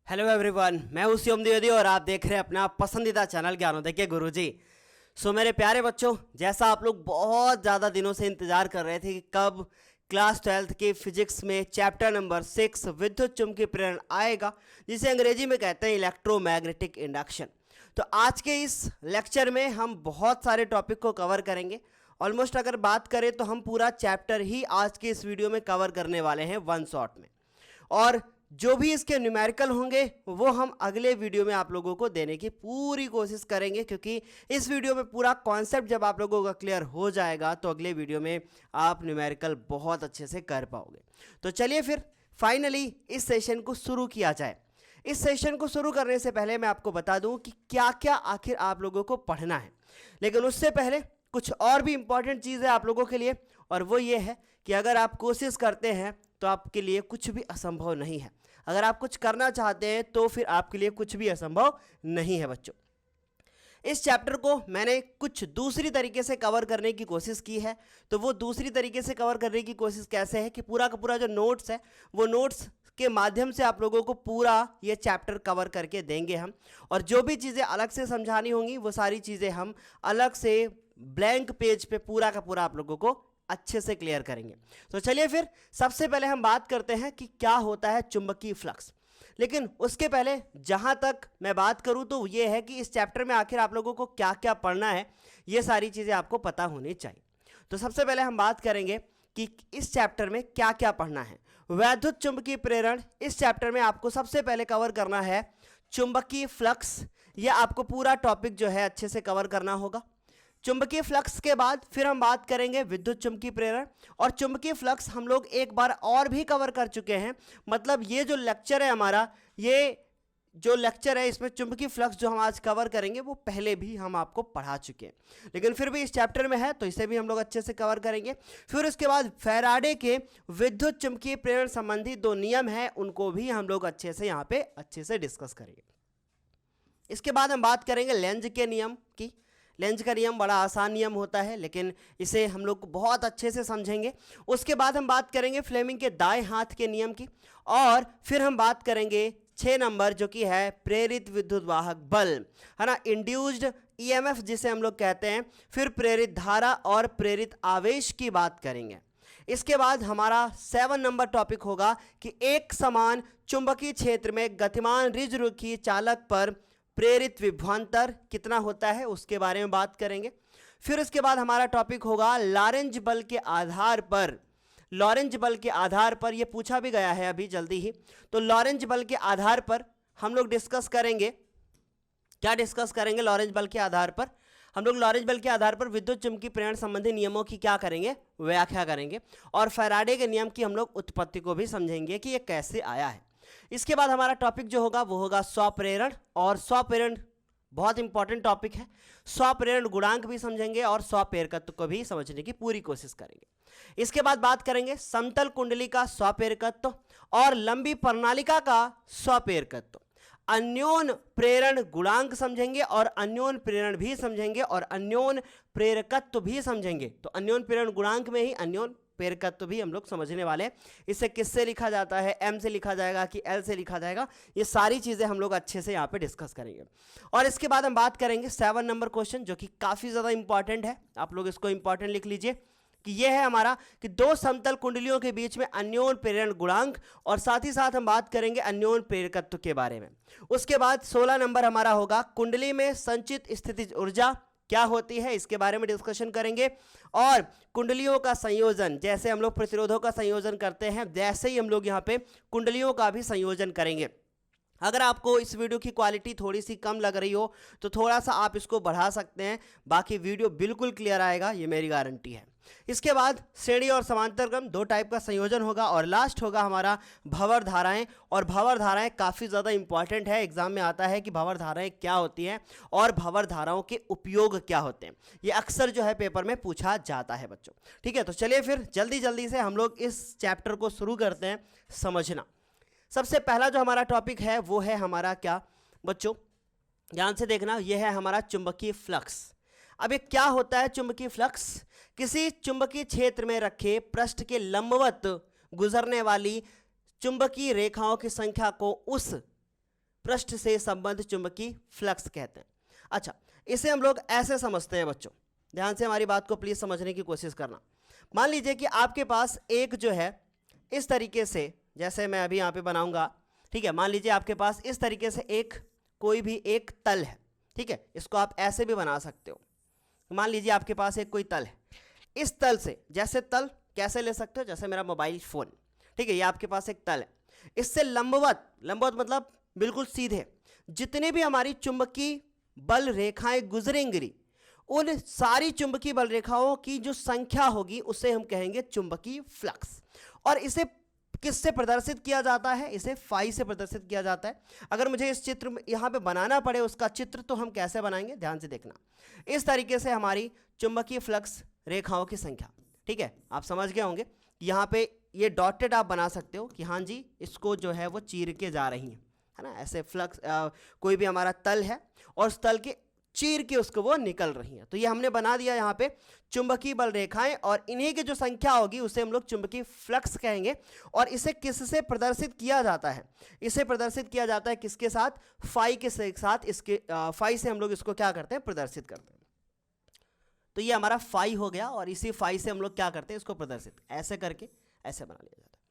Hello everyone, मैं हूं शिवम द्विवेदी और आप देख रहे हैं अपना पसंदीदा चैनल ज्ञानोदय के गुरुजी। मेरे प्यारे बच्चों, जैसा आप लोग बहुत ज़्यादा दिनों से इंतज़ार कर रहे थे कि कब क्लास 12th के फिजिक्स में चैप्टर नंबर 6 विद्युत चुम्बकीय प्रेरण आएगा, जिसे अंग्रेजी में कहते हैं इलेक्ट्रोमैग्नेटिक इंडक्शन। तो आज के इस लेक्चर में हम बहुत सारे टॉपिक को कवर करेंगे। ऑलमोस्ट अगर बात करें तो हम पूरा चैप्टर ही आज के इस वीडियो में कवर करने वाले हैं वन शॉट में, और जो भी इसके न्यूमेरिकल होंगे वो हम अगले वीडियो में आप लोगों को देने की पूरी कोशिश करेंगे, क्योंकि इस वीडियो में पूरा कॉन्सेप्ट जब आप लोगों का क्लियर हो जाएगा तो अगले वीडियो में आप न्यूमेरिकल बहुत अच्छे से कर पाओगे। तो चलिए फिर फाइनली इस सेशन को शुरू किया जाए। इस सेशन को शुरू करने से पहले मैं आपको बता दूं कि क्या क्या आखिर आप लोगों को पढ़ना है, लेकिन उससे पहले कुछ और भी इंपॉर्टेंट चीज़ है आप लोगों के लिए, और वो ये है कि अगर आप कोशिश करते हैं तो आपके लिए कुछ भी असंभव नहीं है। अगर आप कुछ करना चाहते हैं तो फिर आपके लिए कुछ भी असंभव नहीं है बच्चों। इस चैप्टर को मैंने कुछ दूसरी तरीके से कवर करने की कोशिश की है। तो वो दूसरी तरीके से कवर करने की कोशिश कैसे है कि पूरा का पूरा जो नोट्स है वो नोट्स के माध्यम से आप लोगों को पूरा ये चैप्टर कवर करके देंगे हम, और जो भी चीज़ें अलग से समझानी होंगी वो सारी चीज़ें हम अलग से ब्लैंक पेज पे पूरा का पूरा आप लोगों को अच्छे से क्लियर करेंगे। तो चलिए फिर सबसे पहले हम बात करते हैं कि क्या होता है चुंबकीय फ्लक्स। लेकिन उसके पहले जहां तक मैं बात करूं तो ये है कि इस चैप्टर में आखिर आप लोगों को क्या क्या पढ़ना है, ये सारी चीज़ें आपको पता होनी चाहिए। तो सबसे पहले हम बात करेंगे कि इस चैप्टर में क्या क्या पढ़ना है। वैद्युत चुंबकीय प्रेरण, इस चैप्टर में आपको सबसे पहले कवर करना है चुंबकीय फ्लक्स। यह आपको पूरा टॉपिक जो है अच्छे से कवर करना होगा। चुंबकीय फ्लक्स के बाद फिर हम बात करेंगे विद्युत चुम्बकीय प्रेरण, और चुंबकीय फ्लक्स हम लोग एक बार और भी कवर कर चुके हैं। मतलब ये जो लेक्चर है हमारा, ये जो लेक्चर है इसमें चुंबकीय फ्लक्स जो हम आज कवर करेंगे वो पहले भी हम आपको पढ़ा चुके हैं, लेकिन फिर भी इस चैप्टर में है तो इसे भी हम लोग अच्छे से कवर करेंगे। फिर उसके बाद फैराडे के विद्युत चुम्बकीय प्रेरण संबंधी दो नियम हैं, उनको भी हम लोग अच्छे से यहाँ पे अच्छे से डिस्कस करेंगे। इसके बाद हम बात करेंगे लेंज के नियम की। लेंज का नियम बड़ा आसान नियम होता है, लेकिन इसे हम लोग बहुत अच्छे से समझेंगे। उसके बाद हम बात करेंगे फ्लेमिंग के दाएं हाथ के नियम की, और फिर हम बात करेंगे 6 नंबर जो कि है प्रेरित विद्युत वाहक बल, है ना, इंड्यूस्ड ईएमएफ जिसे हम लोग कहते हैं। फिर प्रेरित धारा और प्रेरित आवेश की बात करेंगे। इसके बाद हमारा 7 नंबर टॉपिक होगा कि एक समान चुंबकीय क्षेत्र में गतिमान रिजरुखी चालक पर प्रेरित विभवांतर कितना होता है, उसके बारे में बात करेंगे। फिर उसके बाद हमारा टॉपिक होगा लॉरेंज बल के आधार पर। लॉरेंज बल के आधार पर, यह पूछा भी गया है अभी जल्दी ही, तो लॉरेंज बल के आधार पर हम लोग डिस्कस करेंगे। क्या डिस्कस करेंगे? लॉरेंज बल के आधार पर हम लोग लॉरेंज बल के आधार पर विद्युत चुम्बकीय प्रेरण संबंधी नियमों की क्या करेंगे? व्याख्या करेंगे, और फैराडे के नियम की हम लोग उत्पत्ति को भी समझेंगे कि यह कैसे आया है। इसके बाद हमारा टॉपिक जो होगा वो होगा स्वप्रेरण, और स्वप्रेरण बहुत इंपॉर्टेंट टॉपिक है। स्वप्रेरण गुणांक भी समझेंगे और स्वप्रेरकत्व को भी समझने की पूरी कोशिश करेंगे। इसके बाद बात करेंगे समतल कुंडली का स्वप्रेरकत्व और लंबी प्रणालिका का स्वप्रेरकत्व। अन्योन प्रेरण गुणांक समझेंगे और अन्योन प्रेरण भी समझेंगे और अन्योन प्रेरकत्व भी समझेंगे। तो अन्योन प्रेरण गुणांक में ही अन्योन प्रेरकत्व भी हम लोग समझने वाले हैं। इसे किससे लिखा जाता है? एम से लिखा जाएगा कि एल से लिखा जाएगा? ये सारी चीज़ें हम लोग अच्छे से यहाँ पे डिस्कस करेंगे। और इसके बाद हम बात करेंगे 7 नंबर क्वेश्चन, जो कि काफ़ी ज़्यादा इंपॉर्टेंट है। आप लोग इसको इंपॉर्टेंट लिख लीजिए कि यह है हमारा कि दो समतल कुंडलियों के बीच में अन्योन प्रेरण गुणांक, और साथ ही साथ हम बात करेंगे अन्योन प्रेरकत्व के बारे में। उसके बाद 16 नंबर हमारा होगा कुंडली में संचित स्थितिज ऊर्जा क्या होती है, इसके बारे में डिस्कशन करेंगे। और कुंडलियों का संयोजन, जैसे हम लोग प्रतिरोधों का संयोजन करते हैं वैसे ही हम लोग यहाँ पे कुंडलियों का भी संयोजन करेंगे। अगर आपको इस वीडियो की क्वालिटी थोड़ी सी कम लग रही हो तो थोड़ा सा आप इसको बढ़ा सकते हैं, बाकी वीडियो बिल्कुल क्लियर आएगा, ये मेरी गारंटी है। इसके बाद श्रेणी और समांतर क्रम, 2 टाइप का संयोजन होगा, और लास्ट होगा हमारा भंवर धाराएं। और भंवर धाराएं काफ़ी ज़्यादा इंपॉर्टेंट है, एग्जाम में आता है कि भंवर धाराएं क्या होती हैं और भंवर धाराओं के उपयोग क्या होते हैं। ये अक्सर जो है पेपर में पूछा जाता है बच्चों। ठीक है, तो चलिए फिर जल्दी जल्दी से हम लोग इस चैप्टर को शुरू करते हैं समझना। सबसे पहला जो हमारा टॉपिक है वो है हमारा क्या बच्चों, ध्यान से देखना, यह है हमारा चुंबकीय फ्लक्स। अब ये क्या होता है चुंबकीय फ्लक्स? किसी चुंबकीय क्षेत्र में रखे पृष्ठ के लंबवत गुजरने वाली चुंबकीय रेखाओं की संख्या को उस पृष्ठ से संबंध चुंबकीय फ्लक्स कहते हैं। अच्छा, इसे हम लोग ऐसे समझते हैं बच्चों, ध्यान से हमारी बात को प्लीज समझने की कोशिश करना। मान लीजिए कि आपके पास एक जो है इस तरीके से, जैसे मैं अभी यहाँ पे बनाऊंगा, ठीक है, मान लीजिए आपके पास इस तरीके से एक कोई भी एक तल है, ठीक है, इसको आप ऐसे भी बना सकते हो। मान लीजिए आपके पास एक कोई तल है, इस तल से, जैसे तल कैसे ले सकते हो, जैसे मेरा मोबाइल फोन, ठीक है, ये आपके पास एक तल है, इससे लंबवत, लंबवत मतलब बिल्कुल सीधे जितने भी हमारी चुंबकीय बल रेखाएं गुजरेंगी, उन सारी चुंबकीय बल रेखाओं की जो संख्या होगी उसे हम कहेंगे चुंबकीय फ्लक्स। और इसे किससे प्रदर्शित किया जाता है? इसे फाई से प्रदर्शित किया जाता है। अगर मुझे इस चित्र में यहाँ पे बनाना पड़े उसका चित्र, तो हम कैसे बनाएंगे, ध्यान से देखना। इस तरीके से हमारी चुंबकीय फ्लक्स रेखाओं की संख्या, ठीक है, आप समझ गए होंगे। यहाँ पे ये डॉटेड आप बना सकते हो कि हाँ जी इसको जो है वो चीर के जा रही है ना, ऐसे फ्लक्स कोई भी हमारा तल है और उस तल के चीर के उसको वो निकल रही हैं। तो ये हमने बना दिया यहाँ पे चुंबकीय बल रेखाएं, और इन्हीं की जो संख्या होगी उसे हम लोग चुंबकीय फ्लक्स कहेंगे। और इसे किससे प्रदर्शित किया जाता है? इसे प्रदर्शित किया जाता है किसके साथ? फाई के साथ। इसके फाई से हम लोग इसको क्या करते हैं? प्रदर्शित करते हैं। तो ये हमारा फाई हो गया, और इसी फाई से हम लोग क्या करते हैं? इसको प्रदर्शित ऐसे करके ऐसे बना लिया जाता है।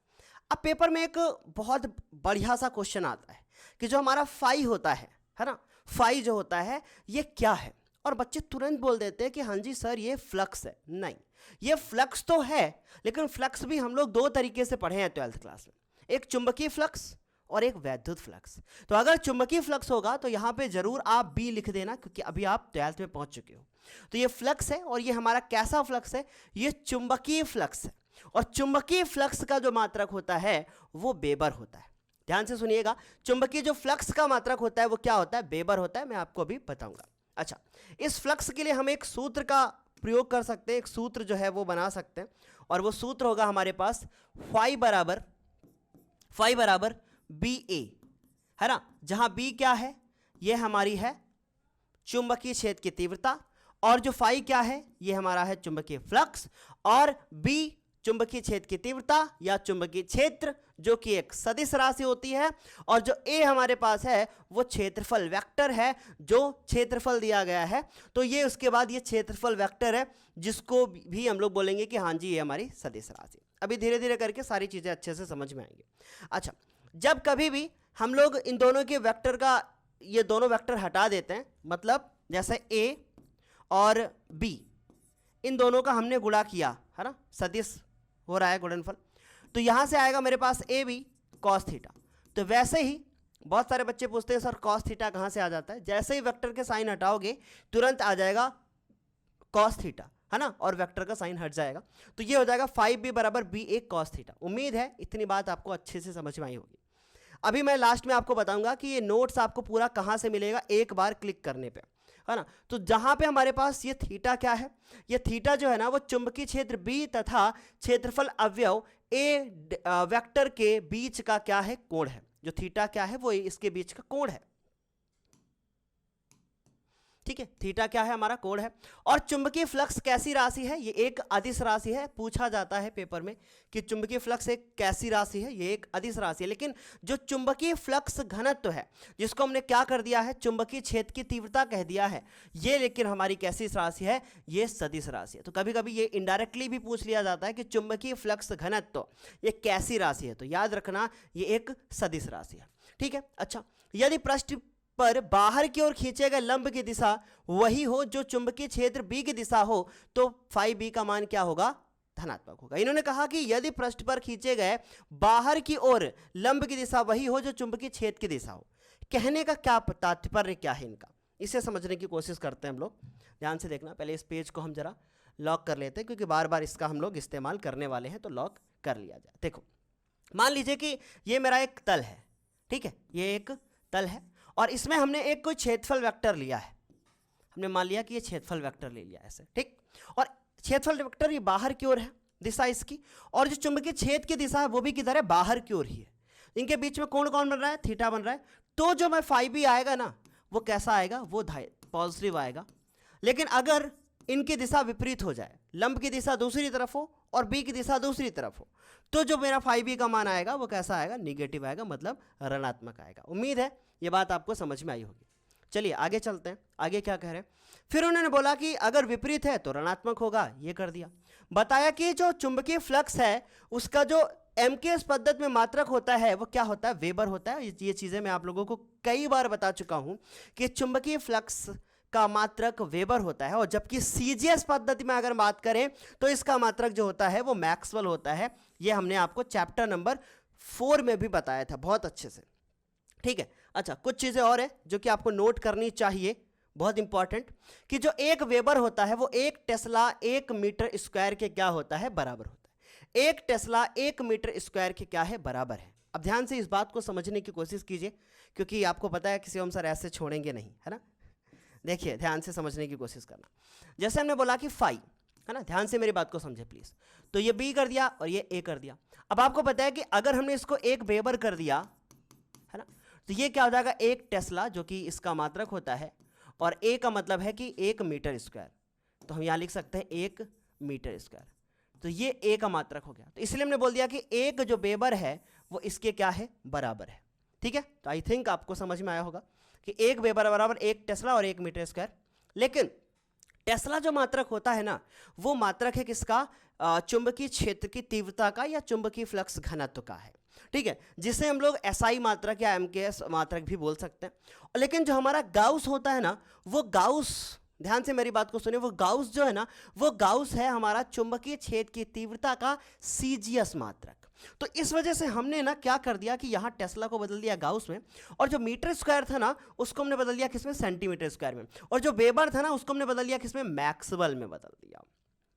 अब पेपर में एक बहुत बढ़िया सा क्वेश्चन आता है कि जो हमारा फाई होता है ना, फाई जो होता है ये क्या है? और बच्चे तुरंत बोल देते हैं कि हाँ जी सर ये फ्लक्स है। नहीं, ये फ्लक्स तो है, लेकिन फ्लक्स भी हम लोग दो तरीके से पढ़े हैं 12th क्लास में, एक चुंबकीय फ्लक्स और एक वैद्युत फ्लक्स। तो अगर चुंबकीय फ्लक्स होगा तो यहाँ पे जरूर आप बी लिख देना, क्योंकि अभी आप 12th में पहुंच चुके हो। तो ये फ्लक्स है, और ये हमारा कैसा फ्लक्स है? ये चुंबकीय फ्लक्स है। और चुंबकीय फ्लक्स का जो मात्रक होता है वो वेबर होता है। ध्यान से सुनिएगा, चुंबकीय जो फ्लक्स का मात्रक होता है वो क्या होता है? वेबर होता है। मैं आपको अभी बताऊंगा। अच्छा, इस फ्लक्स के लिए हम एक सूत्र का प्रयोग कर सकते हैं, एक सूत्र जो है वो बना सकते हैं, और वो सूत्र होगा हमारे पास फाई बराबर बी ए, है ना, जहां बी क्या है? ये हमारी है चुंबकीय क्षेत्र की तीव्रता, और जो फाई क्या है? ये हमारा है चुंबकीय फ्लक्स, और बी चुंबकीय क्षेत्र की तीव्रता या चुंबकीय क्षेत्र, जो कि एक सदिश राशि होती है, और जो ए हमारे पास है वो क्षेत्रफल वेक्टर है, जो क्षेत्रफल दिया गया है। तो ये उसके बाद ये क्षेत्रफल वेक्टर है, जिसको भी हम लोग बोलेंगे कि हाँ जी ये हमारी सदिश राशि। अभी धीरे धीरे करके सारी चीजें अच्छे से समझ में आएंगी। अच्छा, जब कभी भी हम लोग इन दोनों के वेक्टर का, ये दोनों वेक्टर हटा देते हैं, मतलब जैसे ए और बी, इन दोनों का हमने गुणा किया है ना, सदिश हो रहा है गुणनफल, तो यहां से आएगा मेरे पास ए बी कॉस थीटा। तो वैसे ही बहुत सारे बच्चे पूछते हैं सर कॉस थीटा कहां से आ जाता है? जैसे ही वेक्टर के साइन हटाओगे तुरंत आ जाएगा कॉस थीटा, है ना, और वेक्टर का साइन हट जाएगा। तो ये हो जाएगा 5b बराबर बी ए कॉस थीटा। उम्मीद है इतनी बात आपको अच्छे से समझ में आई होगी। अभी मैं लास्ट में आपको बताऊंगा कि ये नोट्स आपको पूरा कहां से मिलेगा, एक बार क्लिक करने पे, है ना। तो जहां पे हमारे पास ये थीटा क्या है? ये थीटा जो है ना वो चुंबकीय क्षेत्र बी तथा क्षेत्रफल अवयव ए वेक्टर के बीच का क्या है? कोण है। जो थीटा क्या है? वो इसके बीच का कोण है, ठीक है। थीटा क्या है? हमारा कोण है। और चुंबकीय फ्लक्स कैसी राशि है? ये एक अदिश राशि है। पूछा जाता है पेपर में कि चुंबकीय फ्लक्स एक कैसी राशि है? ये एक अदिश राशि है। लेकिन जो चुंबकीय फ्लक्स घनत्व है, जिसको हमने क्या कर दिया है? चुंबकीय क्षेत्र की तीव्रता कह दिया है, ये लेकिन हमारी कैसी राशि है? ये सदिश राशि है। तो कभी कभी ये इनडायरेक्टली भी पूछ लिया जाता है कि चुंबकीय फ्लक्स घनत्व ये कैसी राशि है? तो याद रखना ये एक सदिश राशि है, ठीक है। अच्छा, यदि पृष्ठ पर बाहर की ओर खींचे गए लंब की दिशा वही हो जो चुंबकीय क्षेत्र बी की दिशा हो, तो फाई बी का मान क्या होगा? धनात्मक होगा। इन्होंने कहा कि यदि पृष्ठ पर खींचे गए बाहर की ओर लंब की दिशा वही हो जो चुंबकीय क्षेत्र की दिशा हो। कहने का क्या तात्पर्य क्या है इनका? इसे समझने की कोशिश करते हैं हम लोग। ध्यान से देखना, पहले इस पेज को हम जरा लॉक कर लेते हैं, क्योंकि बार बार इसका हम लोग इस्तेमाल करने वाले हैं, तो लॉक कर लिया जाए। देखो, मान लीजिए कि ये मेरा एक तल है, ठीक है, ये एक तल है, और इसमें हमने एक कोई क्षेत्रफल वेक्टर लिया है। हमने मान लिया कि ये क्षेत्रफल वेक्टर ले लिया ऐसे, ठीक। और क्षेत्रफल वेक्टर ये बाहर की ओर है दिशा इसकी, और जो चुंबकीय क्षेत्र की दिशा है वो भी किधर है? बाहर की ओर ही है। इनके बीच में कोण कौन बन रहा है? थीटा बन रहा है। तो जो मैं फाई बी आएगा ना वो कैसा आएगा? वो पॉजिटिव आएगा। लेकिन अगर इनकी दिशा विपरीत हो जाए, लंब की दिशा दूसरी तरफ हो और बी की दिशा दूसरी तरफ हो, तो जो मेरा फाई बी का मान आएगा वो कैसा आएगा, निगेटिव आएगा, मतलब ऋणात्मक आएगा। उम्मीद है ये बात आपको समझ में आई होगी। चलिए आगे चलते हैं, आगे क्या कह रहे हैं। फिर उन्होंने बोला कि अगर विपरीत है तो ऋणात्मक होगा, ये कर दिया। बताया कि जो चुंबकीय फ्लक्स है उसका जो एमकेएस पद्धति में मात्रक होता है वो क्या होता है, वेबर होता है। ये चीज़ें मैं आप लोगों को कई बार बता चुका हूं कि चुंबकीय फ्लक्स का मात्रक वेबर होता है, और जबकि सीजीएस पद्धति में अगर बात करें तो इसका मात्रक जो होता है वो मैक्सवेल होता है। ये हमने आपको चैप्टर नंबर 4 में भी बताया था बहुत अच्छे से, ठीक है। अच्छा, कुछ चीज़ें और है जो कि आपको नोट करनी चाहिए, बहुत इंपॉर्टेंट, कि जो एक वेबर होता है वो एक टेस्ला 1 मीटर स्क्वायर के क्या होता है, बराबर होता है। एक टेस्ला 1 मीटर स्क्वायर के क्या है, बराबर है। अब ध्यान से इस बात को समझने की कोशिश कीजिए, क्योंकि आपको पता है कि शिवम सर ऐसे छोड़ेंगे नहीं, है ना। देखिए ध्यान से समझने की कोशिश करना। जैसे हमने बोला कि फाई, है ना, ध्यान से मेरी बात को समझे प्लीज। तो ये बी कर दिया और ये ए कर दिया। अब आपको पता है कि अगर हमने इसको एक वेबर कर दिया, है ना, तो ये क्या हो जाएगा, एक टेस्ला, जो कि इसका मात्रक होता है, और ए का मतलब है कि 1 मीटर स्क्वायर, तो हम यहाँ लिख सकते हैं 1 मीटर स्क्वायर। तो ये ए का मात्रक हो गया, तो इसलिए हमने बोल दिया कि एक जो वेबर है वो इसके क्या है, बराबर है। ठीक है, तो आई थिंक आपको समझ में आया होगा कि एक वेबर बराबर 1 टेस्ला और 1 मीटर स्क्वायर। लेकिन टेस्ला जो मात्रक होता है ना, वो मात्रक है किसका, चुंबकीय क्षेत्र की तीव्रता का या चुंबकीय फ्लक्स घनत्व का है, ठीक है, जिसे हम लोग एसआई मात्रक या एमकेएस मात्रक भी बोल सकते हैं। लेकिन जो हमारा गाउस होता है ना, वो गाउस, ध्यान से मेरी बात को सुनिए, वो गाउस जो है ना, वो गाउस है हमारा चुंबकीय क्षेत्र की तीव्रता का सीजीएस मात्रक। तो इस वजह से हमने ना क्या कर दिया कि यहाँ टेस्ला को बदल दिया गाउस में, और जो मीटर स्क्वायर था ना उसको हमने बदल दिया किसमें, सेंटीमीटर स्क्वायर में, और जो वेबर था ना उसको हमने बदल दिया किसमें, मैक्सवेल में बदल दिया।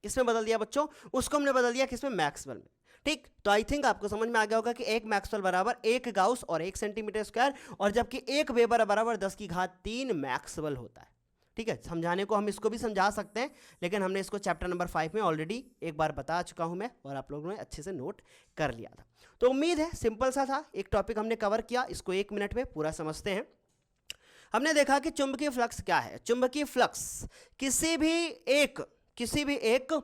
किसमें बदल दिया बच्चों, उसको हमने बदल दिया किसमें, मैक्सवेल में। ठीक, तो आई थिंक आपको समझ में आ गया होगा कि एक मैक्सवेल बराबर 1 गाउस और 1 सेंटीमीटर स्क्वायर, और जबकि एक वेबर बराबर 10⁻³ मैक्सवेल होता है। ठीक है, समझाने को हम इसको भी समझा सकते हैं, लेकिन हमने इसको चैप्टर नंबर 5 में ऑलरेडी एक बार बता चुका हूं मैं, और आप लोगों ने अच्छे से नोट कर लिया था। तो उम्मीद है सिंपल सा था, एक टॉपिक हमने कवर किया, इसको 1 मिनट में पूरा समझते हैं। हमने देखा कि चुंबकीय फ्लक्स क्या है। चुंबकीय फ्लक्स किसी भी एक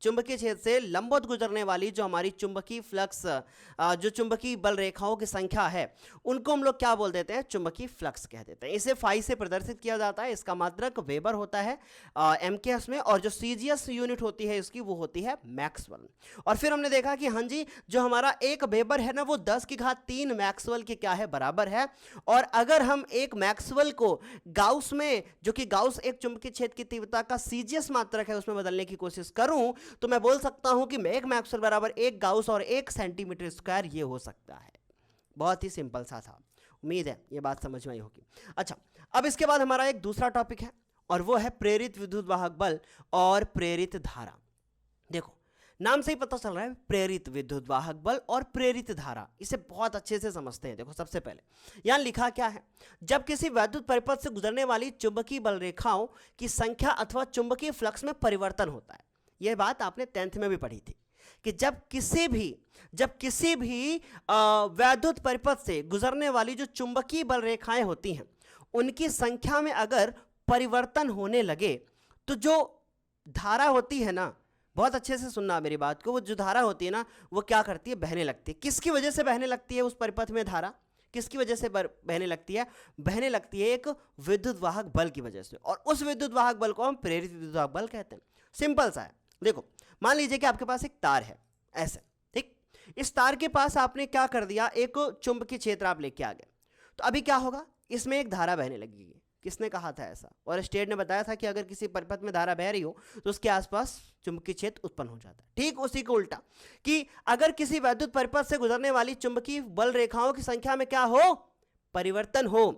चुंबकीय क्षेत्र से लंबवत गुजरने वाली जो हमारी चुंबकीय फ्लक्स, जो चुंबकीय बल रेखाओं की संख्या है, उनको हम लोग क्या बोल देते हैं, चुंबकीय फ्लक्स कह देते हैं। इसे फाई से प्रदर्शित किया जाता है, इसका मात्रक वेबर होता है एमकेएस में, और जो सीजीएस यूनिट होती है इसकी वो होती है मैक्सवेल। और फिर हमने देखा कि हाँ जी, जो हमारा एक वेबर है ना वो 10⁻³ मैक्सवेल के क्या है, बराबर है। और अगर हम एक मैक्सवेल को गाउस में, जो कि गाउस एक चुंबकीय क्षेत्र की तीव्रता का सीजीएस मात्रक है, उसमें बदलने की कोशिश करूं तो मैं बोल सकता हूं कि एक मैक्सवेल बराबर 1 गाउस और 1 सेंटीमीटर स्क्वायर, ये हो सकता है। बहुत ही सिंपल सा था, उम्मीद है ये बात समझ में आई होगी। अच्छा, अब इसके बाद हमारा एक दूसरा टॉपिक है, और वो है प्रेरित विद्युत वाहक बल और प्रेरित धारा। देखो नाम से ही पता चल रहा है, प्रेरित विद्युत वाहक बल और प्रेरित धारा, इसे बहुत अच्छे से समझते हैं। देखो सबसे पहले यहां लिखा क्या है, जब किसी वैद्युत परिपथ से गुजरने वाली चुंबकीय बल रेखाओं की संख्या अथवा चुंबकीय फ्लक्स में परिवर्तन होता है। यह बात आपने 10th में भी पढ़ी थी कि जब किसी भी वैद्युत परिपथ से गुजरने वाली जो चुंबकीय बल रेखाएं होती हैं, उनकी संख्या में अगर परिवर्तन होने लगे तो जो धारा होती है ना, बहुत अच्छे से सुनना मेरी बात को, वो जो धारा होती है ना वो क्या करती है, बहने लगती है। किसकी वजह से बहने लगती है उस परिपथ में धारा, किसकी वजह से बहने लगती है, बहने लगती है एक विद्युत वाहक बल की वजह से, और उस विद्युत वाहक बल को हम प्रेरित विद्युत वाहक बल कहते हैं। सिंपल सा है। देखो मान लीजिए कि आपके पास एक तार है ऐसे, ठीक, इस तार के पास आपने क्या कर दिया, एक चुंबकीय क्षेत्र आप लेके आ गए, तो अभी क्या होगा, इसमें एक धारा बहने लगेगी। किसने कहा था ऐसा, और स्टेट ने बताया था कि अगर किसी परिपथ में धारा बह रही हो तो उसके आसपास चुंबकीय क्षेत्र उत्पन्न हो जाता है। ठीक उसी को उल्टा, कि अगर किसी वैद्युत परिपथ से गुजरने वाली चुंबकीय बल रेखाओं की संख्या में क्या हो, परिवर्तन हो,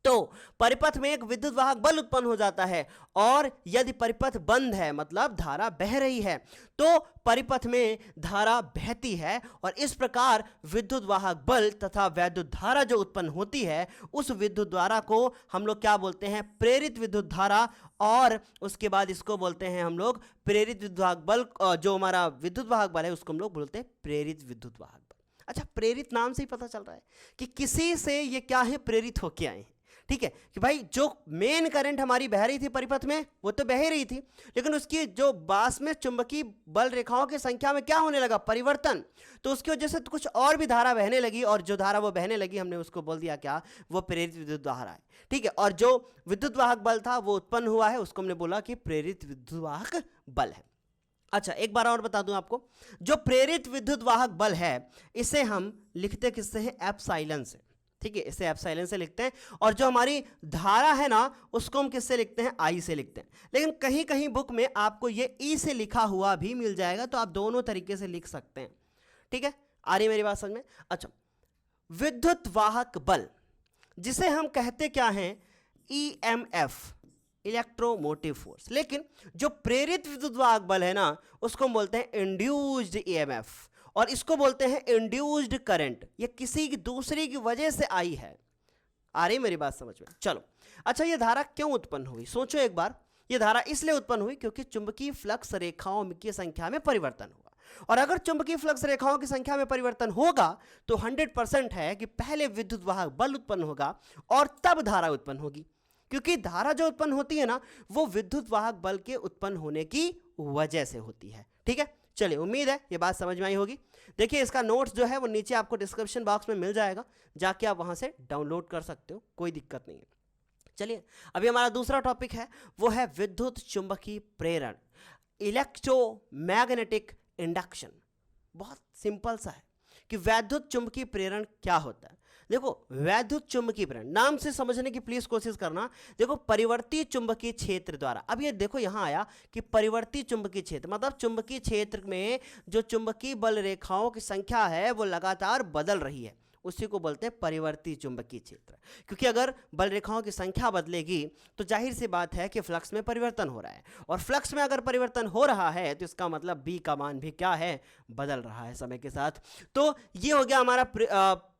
तो परिपथ में एक विद्युत वाहक बल उत्पन्न हो जाता है। और यदि परिपथ बंद है, मतलब धारा बह रही है, तो परिपथ में धारा बहती है, और इस प्रकार विद्युत वाहक बल तथा वैद्युत धारा जो उत्पन्न होती है, उस विद्युत धारा को हम लोग क्या बोलते हैं, प्रेरित विद्युत धारा, और उसके बाद इसको बोलते हैं हम लोग प्रेरित विद्युत वाहक बल। जो हमारा विद्युत वाहक बल है उसको हम लोग बोलते हैं प्रेरित विद्युत वाहक बल। अच्छा, प्रेरित नाम से ही पता चल रहा है कि किसी से ये क्या है, प्रेरित होके आए हैं। ठीक है, कि भाई जो मेन करंट हमारी बह रही थी परिपथ में वो तो बह ही रही थी, लेकिन उसकी जो पास में चुंबकीय बल रेखाओं की संख्या में क्या होने लगा, परिवर्तन। तो उसकी वजह से तो कुछ और भी धारा बहने लगी, और जो धारा वो बहने लगी हमने उसको बोल दिया क्या, वो प्रेरित विद्युत धारा है। ठीक है, और जो विद्युत वाहक बल था वो उत्पन्न हुआ है, उसको हमने बोला कि प्रेरित विद्युत वाहक बल है। अच्छा, एक बार और बता दूं आपको, जो प्रेरित विद्युत वाहक बल है इसे हम लिखते किससे हैं, एप्सिलॉन से। ठीक है, इसे एप्सिलॉन से लिखते हैं, और जो हमारी धारा है ना उसको हम किससे लिखते हैं, आई से लिखते हैं। लेकिन कहीं कहीं बुक में आपको ये ई से लिखा हुआ भी मिल जाएगा, तो आप दोनों तरीके से लिख सकते हैं। ठीक है, आ रही मेरी बात समझ में। अच्छा, विद्युत वाहक बल जिसे हम कहते क्या हैं, EMF, इलेक्ट्रोमोटिव फोर्स, लेकिन जो प्रेरित विद्युत वाहक बल है ना उसको हम बोलते हैं इंड्यूस्ड EMF, और इसको बोलते हैं इंड्यूस्ड करंट। ये किसी की दूसरी की वजह से आई है। आ रही मेरी बात समझ में। चलो, अच्छा, ये धारा क्यों उत्पन्न हुई, सोचो एक बार। ये धारा इसलिए उत्पन्न हुई क्योंकि चुंबकीय फ्लक्स रेखाओं की संख्या में परिवर्तन हुआ, और अगर चुंबकीय फ्लक्स रेखाओं की संख्या में परिवर्तन होगा तो 100% है कि पहले विद्युत वाहक बल उत्पन्न होगा और तब धारा उत्पन्न होगी, क्योंकि धारा जो उत्पन्न होती है ना वो विद्युत वाहक बल के उत्पन्न होने की वजह से होती है। ठीक है, चलिए, उम्मीद है ये बात समझ में आई होगी। देखिए, इसका नोट्स जो है वो नीचे आपको डिस्क्रिप्शन बॉक्स में मिल जाएगा, जाके आप वहां से डाउनलोड कर सकते हो, कोई दिक्कत नहीं है। चलिए, अभी हमारा दूसरा टॉपिक है वो है विद्युत चुंबकीय प्रेरण, इलेक्ट्रोमैग्नेटिक इंडक्शन। बहुत सिंपल सा है कि वैद्युत चुंबकीय प्रेरण क्या होता है। देखो, वैद्युत चुंबकीय प्रेरण नाम से समझने की प्लीज कोशिश करना। देखो, परिवर्ती चुंबकीय क्षेत्र द्वारा, अब ये देखो यहां आया कि परिवर्ती चुंबकीय क्षेत्र मतलब चुंबकीय क्षेत्र में जो चुंबकीय बल रेखाओं की संख्या है वो लगातार बदल रही है, उसी को बोलते हैं परिवर्ती चुंबकीय क्षेत्र। क्योंकि अगर बल रेखाओं की संख्या बदलेगी तो जाहिर सी बात है कि फ्लक्स में परिवर्तन हो रहा है, और फ्लक्स में अगर परिवर्तन हो रहा है तो इसका मतलब बी का मान भी क्या है, बदल रहा है समय के साथ। तो ये हो गया हमारा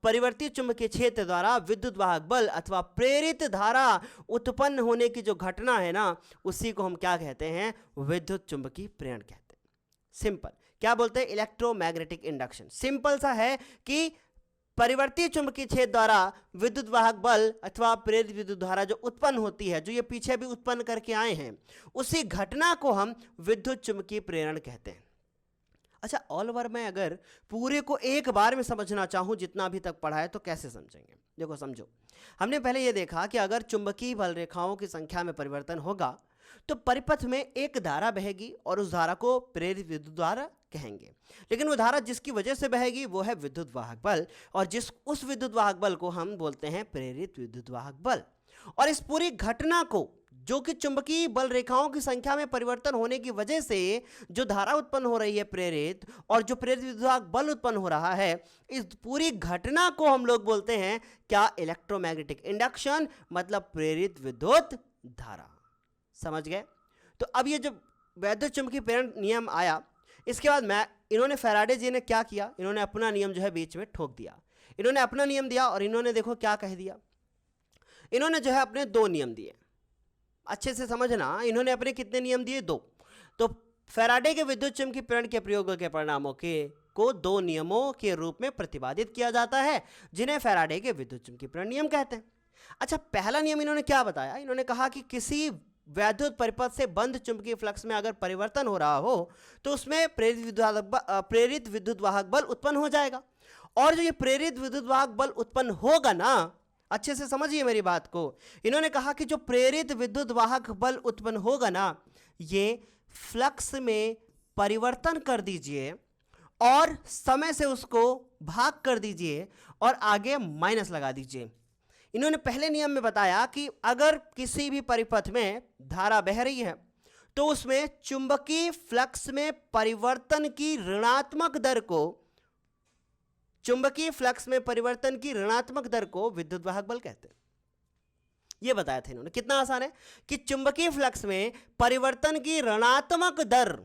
परिवर्ती चुंबकीय क्षेत्र द्वारा विद्युत वाहक बल अथवा प्रेरित धारा उत्पन्न होने की जो घटना है ना उसी को हम क्या कहते हैं, विद्युत चुंबकीय प्रेरण कहते हैं। सिंपल, क्या बोलते हैं, इलेक्ट्रोमैग्नेटिक इंडक्शन। सिंपल सा है कि परिवर्ती चुंबकीय क्षेत्र द्वारा विद्युत वाहक बल अथवा प्रेरित विद्युत धारा जो उत्पन्न होती है, जो ये पीछे भी उत्पन्न करके आए हैं, उसी घटना को हम विद्युत चुंबकीय प्रेरण कहते हैं। अच्छा, ऑल ओवर में अगर पूरे को एक बार में समझना चाहूं जितना अभी तक पढ़ा है तो कैसे समझेंगे। देखो, समझो, हमने पहले ये देखा कि अगर चुंबकीय बल रेखाओं की संख्या में परिवर्तन होगा तो परिपथ में एक धारा बहेगी और उस धारा को प्रेरित विद्युत धारा कहेंगे, लेकिन वो धारा जिसकी वजह से बहेगी वो है विद्युत वाहक बल, और उस विद्युत वाहक बल को हम बोलते हैं प्रेरित विद्युत वाहक बल। और इस पूरी घटना को, जो कि चुंबकीय बल रेखाओं की संख्या में परिवर्तन होने की वजह से जो धारा उत्पन्न हो रही है प्रेरित, और जो प्रेरित विद्युत वाहक बल उत्पन्न हो रहा है, इस पूरी घटना को हम लोग बोलते हैं क्या, इलेक्ट्रोमैग्नेटिक इंडक्शन, मतलब प्रेरित विद्युत धारा। समझ गए। तो अब ये जो वैद्युत चुंबकीय प्रेरण नियम आया, इसके बाद इन्होंने फैराडे जी ने क्या किया, इन्होंने अपना नियम जो है बीच में ठोक दिया। इन्होंने अपना नियम दिया और इन्होंने देखो क्या कह दिया, इन्होंने जो है अपने दो नियम दिए। अच्छे से समझना, इन्होंने अपने कितने नियम दिए, दो। तो फैराडे के विद्युत चुंबकीय प्रेरण के प्रयोग के परिणामों को दो नियमों के रूप में प्रतिपादित किया जाता है, जिन्हें फैराडे के विद्युत चुंबकीय प्रेरण नियम कहते हैं। अच्छा, पहला नियम इन्होंने क्या बताया, इन्होंने कहा कि किसी वैद्युत परिपथ से बंद चुंबकीय फ्लक्स में अगर परिवर्तन हो रहा हो तो उसमें प्रेरित विद्युत वाहक बल उत्पन्न हो जाएगा, और जो ये प्रेरित विद्युत वाहक बल उत्पन्न होगा ना, अच्छे से समझिए मेरी बात को, इन्होंने कहा कि जो प्रेरित विद्युत वाहक बल उत्पन्न होगा ना, ये फ्लक्स में परिवर्तन कर दीजिए और समय से उसको भाग कर दीजिए और आगे माइनस लगा दीजिए। इन्होंने पहले नियम में बताया कि अगर किसी भी परिपथ में धारा बह रही है तो उसमें चुंबकीय फ्लक्स में परिवर्तन की ऋणात्मक दर को, चुंबकीय फ्लक्स में परिवर्तन की ऋणात्मक दर को विद्युत वाहक बल कहते हैं। यह बताया था इन्होंने। कितना आसान है कि चुंबकीय फ्लक्स में परिवर्तन की ऋणात्मक दर,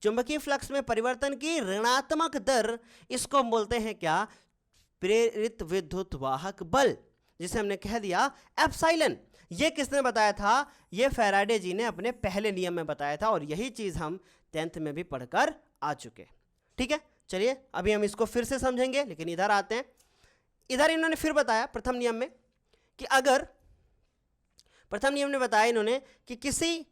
चुंबकीय फ्लक्स में परिवर्तन की ऋणात्मक दर, इसको हम बोलते हैं क्या, प्रेरित विद्युत वाहक बल, जिसे हमने कह दिया एप्सिलॉन। ये किसने बताया था, ये फैराडे जी ने अपने पहले नियम में बताया था, और यही चीज हम 10th में भी पढ़कर आ चुके। ठीक है, चलिए अभी हम इसको फिर से समझेंगे, लेकिन इधर आते हैं। इधर इन्होंने फिर बताया प्रथम नियम में कि अगर प्रथम नियम ने बताया इन्होंने कि किसी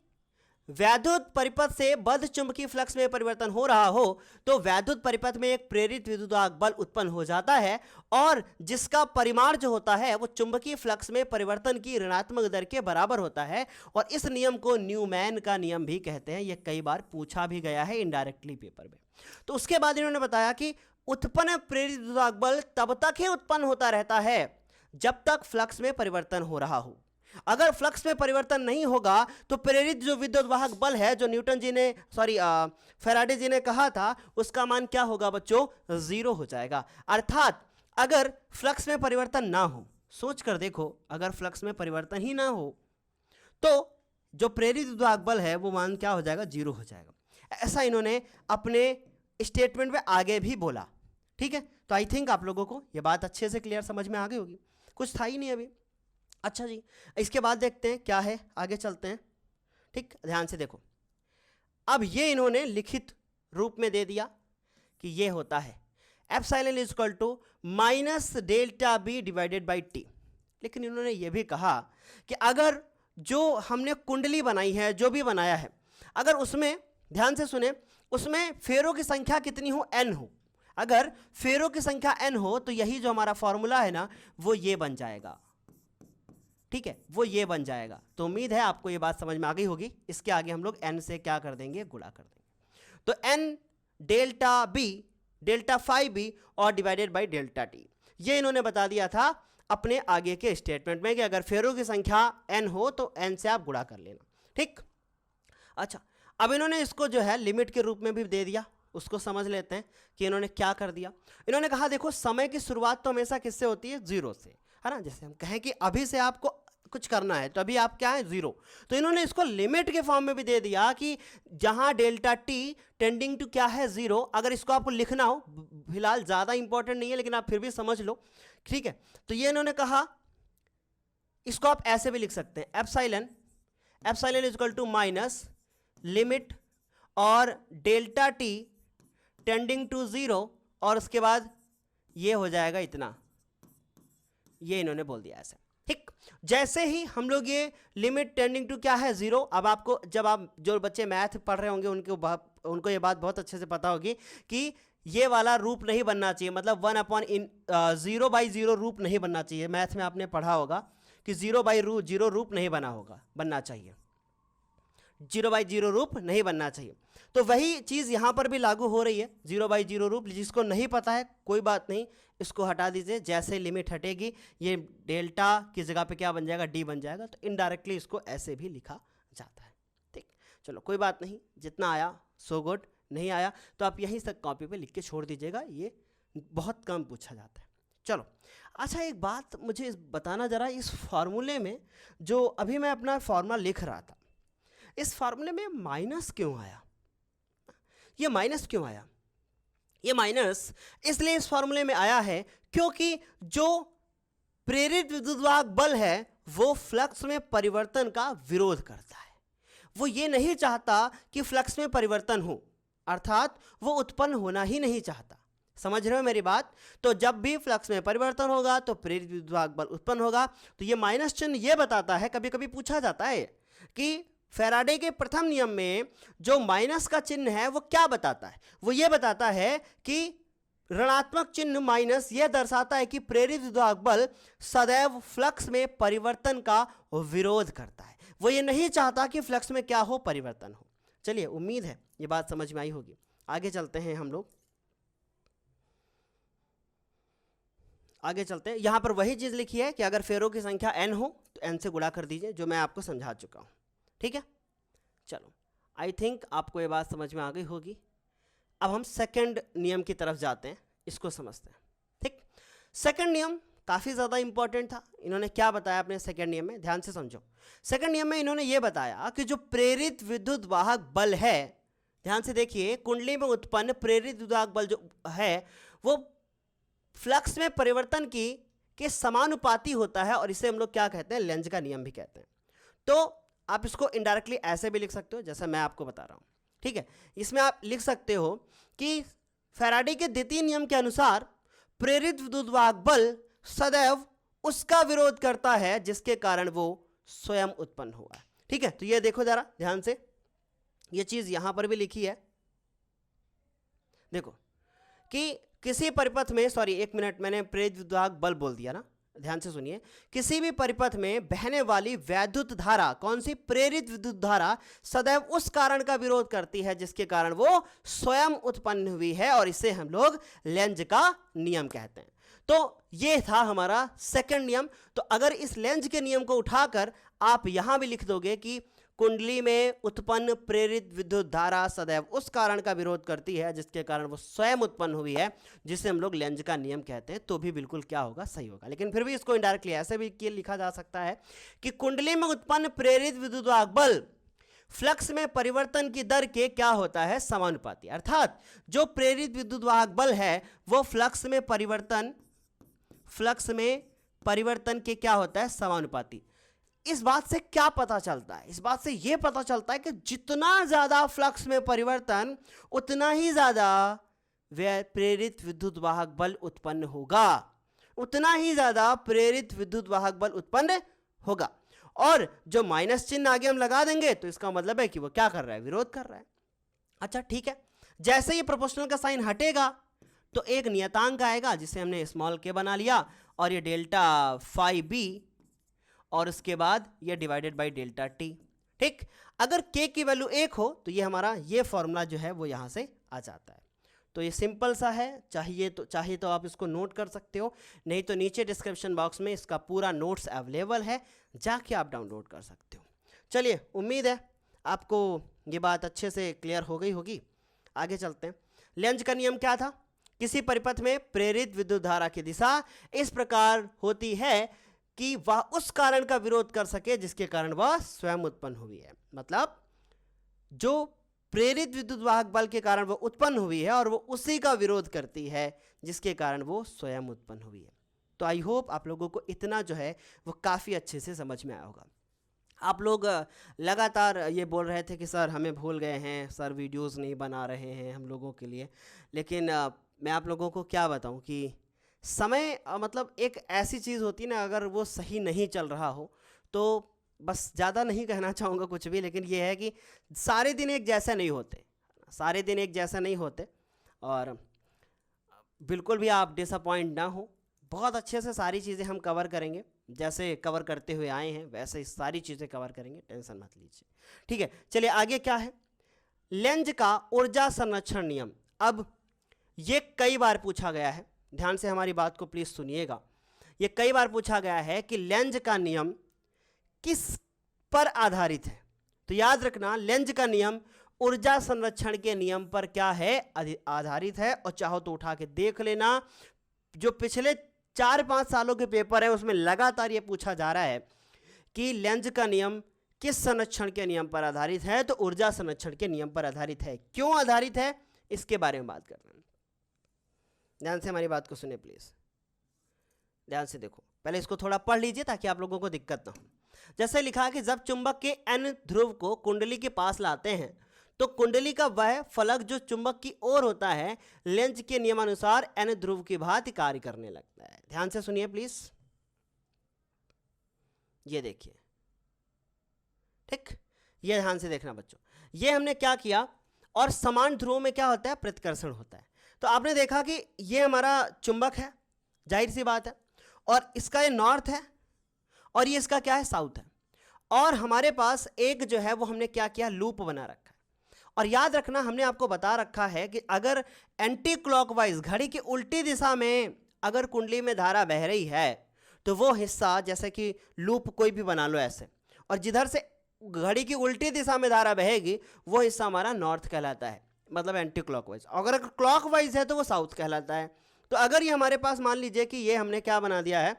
वैद्युत परिपथ से बद्ध चुंबकीय फ्लक्स में परिवर्तन हो रहा हो तो वैद्युत परिपथ में एक प्रेरित विद्युत बल उत्पन्न हो जाता है और जिसका परिमाण जो होता है वो चुंबकीय फ्लक्स में परिवर्तन की ऋणात्मक दर के बराबर होता है। और इस नियम को न्यूमैन का नियम भी कहते हैं। यह कई बार पूछा भी गया है इनडायरेक्टली पेपर में। तो उसके बाद इन्होंने बताया कि उत्पन्न प्रेरित विद्युत बल तब तक ही उत्पन्न होता रहता है जब तक फ्लक्स में परिवर्तन हो रहा हो। अगर फ्लक्स में परिवर्तन नहीं होगा तो प्रेरित जो विद्युत वाहक बल है जो न्यूटन जी ने फैराडे जी ने कहा था उसका मान क्या होगा बच्चों, 0 हो जाएगा। अर्थात अगर फ्लक्स में परिवर्तन ना हो, सोच कर देखो, अगर फ्लक्स में परिवर्तन ही ना हो तो जो प्रेरित विद्युत वाहक बल है वो मान क्या हो जाएगा, 0 हो जाएगा। ऐसा इन्होंने अपने स्टेटमेंट में आगे भी बोला। ठीक है, तो आई थिंक आप लोगों को ये बात अच्छे से क्लियर समझ में आ गई होगी, कुछ था ही नहीं अभी। अच्छा जी, इसके बाद देखते हैं क्या है, आगे चलते हैं। ठीक, ध्यान से देखो। अब ये इन्होंने लिखित रूप में दे दिया कि ये होता है epsilon is equal to minus delta B divided by T. लेकिन इन्होंने ये भी कहा कि अगर जो हमने कुंडली बनाई है, जो भी बनाया है, अगर उसमें, ध्यान से सुने, उसमें फेरों की संख्या कितनी हो, n हो। अगर फेरों की संख्या n हो तो यही जो हमारा फॉर्मूला है ना वो ये बन जाएगा। ठीक है, वो ये बन जाएगा। तो उम्मीद है आपको ये बात समझ में आ गई होगी। इसके आगे हम लोग n से क्या कर देंगे, गुणा कर देंगे। तो n delta B, delta phi B और डिवाइडेड बाई डेल्टा टी, ये इन्होंने बता दिया था अपने आगे के स्टेटमेंट में कि अगर फेरों की संख्या n हो तो n से आप गुणा कर लेना। ठीक, अच्छा, अब इन्होंने इसको जो है लिमिट के रूप में भी दे दिया। उसको समझ लेते हैं कि इन्होंने क्या कर दिया। इन्होंने कहा देखो, समय की शुरुआत तो हमेशा किससे होती है, 0 से, है ना। जैसे हम कहें कि अभी से आपको कुछ करना है तो अभी आप क्या है, 0। तो इन्होंने इसको लिमिट के फॉर्म में भी दे दिया कि जहां डेल्टा टी टेंडिंग टू क्या है, 0। अगर इसको आपको लिखना हो, फिलहाल ज़्यादा इंपॉर्टेंट नहीं है लेकिन आप फिर भी समझ लो। ठीक है, तो ये इन्होंने कहा, इसको आप ऐसे भी लिख सकते हैं, epsilon is equal to minus limit और डेल्टा टी टेंडिंग टू 0 और उसके बाद ये हो जाएगा इतना। ये इन्होंने बोल दिया ऐसे। ठीक, जैसे ही हम लोग ये लिमिट टेंडिंग टू क्या है, 0। अब आपको, जब आप जो बच्चे मैथ पढ़ रहे होंगे उनको ये बात बहुत अच्छे से पता होगी कि ये वाला रूप नहीं बनना चाहिए, मतलब 0/0 रूप नहीं बनना चाहिए। मैथ में आपने पढ़ा होगा कि 0/0 रूप नहीं बनना चाहिए, 0/0 रूप नहीं बनना चाहिए। तो वही चीज़ यहाँ पर भी लागू हो रही है, 0/0 रूप। जिसको नहीं पता है कोई बात नहीं, इसको हटा दीजिए। जैसे लिमिट हटेगी ये डेल्टा की जगह पे क्या बन जाएगा, डी बन जाएगा। तो इनडायरेक्टली इसको ऐसे भी लिखा जाता है। ठीक, चलो कोई बात नहीं, जितना आया सो गुड, नहीं आया तो आप यहीं तक कॉपी पे लिख के छोड़ दीजिएगा, ये बहुत कम पूछा जाता है। चलो अच्छा, एक बात मुझे बताना ज़रा, इस फार्मूले में जो अभी मैं अपना फार्मूला लिख रहा था, इस फार्मूले में माइनस क्यों आया? ये माइनस क्यों आया? ये माइनस इसलिए इस फार्मूले में आया है क्योंकि जो प्रेरित विद्युत बल है वो फ्लक्स में परिवर्तन का विरोध करता है। वो ये नहीं चाहता कि फ्लक्स में परिवर्तन हो, अर्थात वो उत्पन्न होना ही नहीं चाहता। समझ रहे हो मेरी बात? तो जब भी फ्लक्स में परिवर्तन होगा तो प्रेरित विद्युत बल उत्पन्न होगा। तो ये माइनस चिन्ह ये बताता है, कभी कभी पूछा जाता है कि फैराडे के प्रथम नियम में जो माइनस का चिन्ह है वो क्या बताता है? वो ये बताता है कि ऋणात्मक चिन्ह माइनस ये दर्शाता है कि प्रेरित विद्युत बल सदैव फ्लक्स में परिवर्तन का विरोध करता है। वो ये नहीं चाहता कि फ्लक्स में क्या हो, परिवर्तन हो। चलिए, उम्मीद है ये बात समझ में आई होगी। आगे चलते हैं हम लोग, आगे चलते हैं। यहां पर वही चीज लिखी है कि अगर फेरों की संख्या n हो तो n से गुणा कर दीजिए, जो मैं आपको समझा चुका हूं। ठीक है, चलो आई थिंक आपको ये बात समझ में आ गई होगी। अब हम सेकंड नियम की तरफ जाते हैं, इसको समझते हैं। ठीक, सेकंड नियम काफ़ी ज़्यादा इंपॉर्टेंट था। इन्होंने क्या बताया अपने सेकंड नियम में, ध्यान से समझो। सेकंड नियम में इन्होंने ये बताया कि जो प्रेरित विद्युत वाहक बल है, ध्यान से देखिए, कुंडली में उत्पन्न प्रेरित विद्युत बल जो है वो फ्लक्स में परिवर्तन के समानुपाती होता है, और इसे हम लोग क्या कहते हैं, लेंज का नियम भी कहते हैं। तो आप इसको इनडायरेक्टली ऐसे भी लिख सकते हो जैसा मैं आपको बता रहा हूं। ठीक है, इसमें आप लिख सकते हो कि फैराडे के द्वितीय नियम के अनुसार प्रेरित विद्युत वाहक बल सदैव उसका विरोध करता है जिसके कारण वो स्वयं उत्पन्न हुआ। ठीक है, तो ये देखो जरा ध्यान से, ये चीज यहां पर भी लिखी है। देखो कि किसी परिपथ में, सॉरी एक मिनट, मैंने प्रेरित विद्युत बल बोल दिया ना, ध्यान से सुनिए। किसी भी परिपथ में बहने वाली वैद्युत धारा, कौन सी? प्रेरित विद्युत धारा, सदैव उस कारण का विरोध करती है जिसके कारण वो स्वयं उत्पन्न हुई है, और इसे हम लोग लेंज का नियम कहते हैं। तो ये था हमारा सेकंड नियम। तो अगर इस लेंज के नियम को उठाकर आप यहां भी लिख दोगे कि कुंडली में उत्पन्न प्रेरित विद्युत धारा सदैव उस कारण का विरोध करती है जिसके कारण वो स्वयं उत्पन्न हुई है, जिसे हम लोग लेंज का नियम कहते हैं, तो भी बिल्कुल क्या होगा? सही होगा। लेकिन फिर भी इसको इनडायरेक्टली ऐसे भी लिखा जा सकता है कि कुंडली में उत्पन्न प्रेरित विद्युत बल फ्लक्स में परिवर्तन की दर के क्या होता है? समानुपाती। अर्थात जो प्रेरित विद्युत बल है वो फ्लक्स में परिवर्तन के क्या होता है? समानुपाती। इस बात से क्या पता चलता है? इस बात से यह पता चलता है कि जितना ज्यादा फ्लक्स में परिवर्तन, उतना ही ज्यादा प्रेरित विद्युत वाहक बल उत्पन्न होगा, उतना ही ज्यादा प्रेरित विद्युत वाहक बल उत्पन्न होगा। और जो माइनस चिन्ह आगे हम लगा देंगे तो इसका मतलब है कि वो क्या कर रहा है? विरोध कर रहा है। अच्छा ठीक है, जैसे ये प्रोपोर्शनल का साइन हटेगा तो एक नियतांक आएगा जिसे हमने स्मॉल के बना लिया, और ये डेल्टा फाई बी, और उसके बाद ये डिवाइडेड बाय डेल्टा टी। ठीक, अगर k की वैल्यू 1 हो तो ये हमारा ये फॉर्मूला जो है वो यहां से आ जाता है। तो ये सिंपल सा है, चाहिए तो आप इसको नोट कर सकते हो, नहीं तो नीचे डिस्क्रिप्शन बॉक्स में इसका पूरा नोट्स अवेलेबल है, जाके आप डाउनलोड कर सकते हो। चलिए, उम्मीद है आपको ये बात अच्छे से क्लियर हो गई होगी। आगे चलते हैं। लेंज का नियम क्या था? किसी परिपथ में प्रेरित विद्युत धारा की दिशा इस प्रकार होती है कि वह उस कारण का विरोध कर सके जिसके कारण वह स्वयं उत्पन्न हुई है। मतलब जो प्रेरित विद्युत वाहक बल के कारण वो उत्पन्न हुई है और वो उसी का विरोध करती है जिसके कारण वो स्वयं उत्पन्न हुई है। तो आई होप आप लोगों को इतना जो है वो काफ़ी अच्छे से समझ में आया होगा। आप लोग लगातार ये बोल रहे थे कि सर हमें भूल गए हैं, सर वीडियोस नहीं बना रहे हैं हम लोगों के लिए, लेकिन मैं आप लोगों को क्या बताऊं कि समय मतलब एक ऐसी चीज़ होती है ना, अगर वो सही नहीं चल रहा हो तो बस ज़्यादा नहीं कहना चाहूँगा कुछ भी, लेकिन ये है कि सारे दिन एक जैसे नहीं होते, सारे दिन एक जैसे नहीं होते, और बिल्कुल भी आप डिसअपॉइंट ना हो। बहुत अच्छे से सारी चीज़ें हम कवर करेंगे, जैसे कवर करते हुए आए हैं वैसे ही सारी चीज़ें कवर करेंगे, टेंशन मत लीजिए। ठीक है, चलिए आगे क्या है? लेंज का ऊर्जा संरक्षण नियम। अब ये कई बार पूछा गया है, ध्यान से हमारी बात को प्लीज सुनिएगा। ये कई बार पूछा गया है कि लेंज का नियम किस पर आधारित है? तो याद रखना, लेंज का नियम ऊर्जा संरक्षण के नियम पर क्या है? आधारित है। और चाहो तो उठा के देख लेना, जो पिछले 4-5 सालों के पेपर है उसमें लगातार ये पूछा जा रहा है कि लेंज का नियम किस संरक्षण के नियम पर आधारित है? तो ऊर्जा संरक्षण के नियम पर आधारित है। क्यों आधारित है, इसके बारे में बात करना। ध्यान से हमारी बात को सुने प्लीज, ध्यान से देखो। पहले इसको थोड़ा पढ़ लीजिए ताकि आप लोगों को दिक्कत ना हो। जैसे लिखा कि जब चुंबक के n ध्रुव को कुंडली के पास लाते हैं तो कुंडली का वह फलक जो चुंबक की ओर होता है लेंज के नियमानुसार n ध्रुव की भांति कार्य करने लगता है। ध्यान से सुनिए प्लीज, ये देखिए। ठीक, ये ध्यान से देखना बच्चों। ये हमने क्या किया, और समान ध्रुवों में क्या होता है? प्रतिकर्षण होता है। तो आपने देखा कि ये हमारा चुंबक है, जाहिर सी बात है, और इसका ये नॉर्थ है और ये इसका क्या है? साउथ है। और हमारे पास एक जो है वो हमने क्या किया? लूप बना रखा है। और याद रखना, हमने आपको बता रखा है कि अगर एंटी क्लॉकवाइज, घड़ी की उल्टी दिशा में अगर कुंडली में धारा बह रही है तो वो हिस्सा, जैसे कि लूप कोई भी बना लो ऐसे, और जिधर से घड़ी की उल्टी दिशा में धारा बहेगी वो हिस्सा हमारा नॉर्थ कहलाता है, मतलब एंटी क्लॉकवाइज। अगर क्लॉकवाइज है तो वो साउथ कहलाता है। तो अगर ये हमारे पास मान लीजिए कि ये हमने क्या बना दिया है,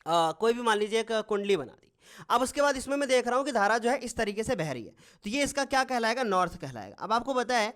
कोई भी मान लीजिए एक कुंडली बना दी। अब उसके बाद इसमें मैं देख रहा हूं कि धारा जो है इस तरीके से बह रही है, तो ये इसका क्या कहलाएगा? नॉर्थ कहलाएगा। अब आपको पता है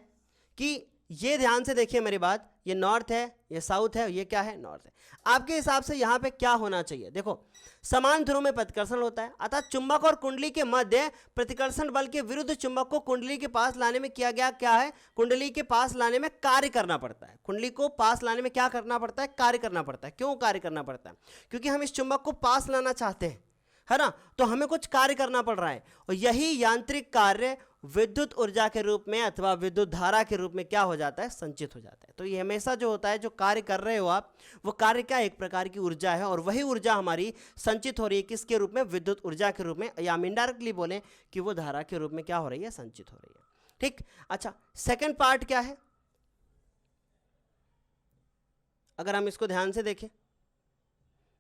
कि ये, ध्यान से देखिए मेरी बात, ये नॉर्थ है, ये साउथ है, ये क्या है? नॉर्थ है। आपके हिसाब से यहाँ पे क्या होना चाहिए? देखो, समान ध्रुव में प्रतिकर्षण होता है, अतः चुंबक और कुंडली के मध्य प्रतिकर्षण बल के विरुद्ध चुंबक को कुंडली के पास लाने में किया गया क्या है? कुंडली के पास लाने में कार्य करना पड़ता है। कुंडली को पास लाने में क्या करना पड़ता है? कार्य करना पड़ता है। क्यों कार्य करना पड़ता है? क्योंकि हम इस चुंबक को पास लाना चाहते हैं। है ना, तो हमें कुछ कार्य करना पड़ रहा है, और यही यांत्रिक कार्य विद्युत ऊर्जा के रूप में अथवा विद्युत धारा के रूप में क्या हो जाता है, संचित हो जाता है। तो ये हमेशा जो होता है, जो कार्य कर रहे हो आप, वो कार्य क्या एक प्रकार की ऊर्जा है, और वही ऊर्जा हमारी संचित हो रही है किसके रूप में, विद्युत ऊर्जा के रूप में, या हम इनडायरेक्टली बोलें कि वो धारा के रूप में क्या हो रही है, संचित हो रही है। ठीक, अच्छा सेकेंड पार्ट क्या है, अगर हम इसको ध्यान से देखें,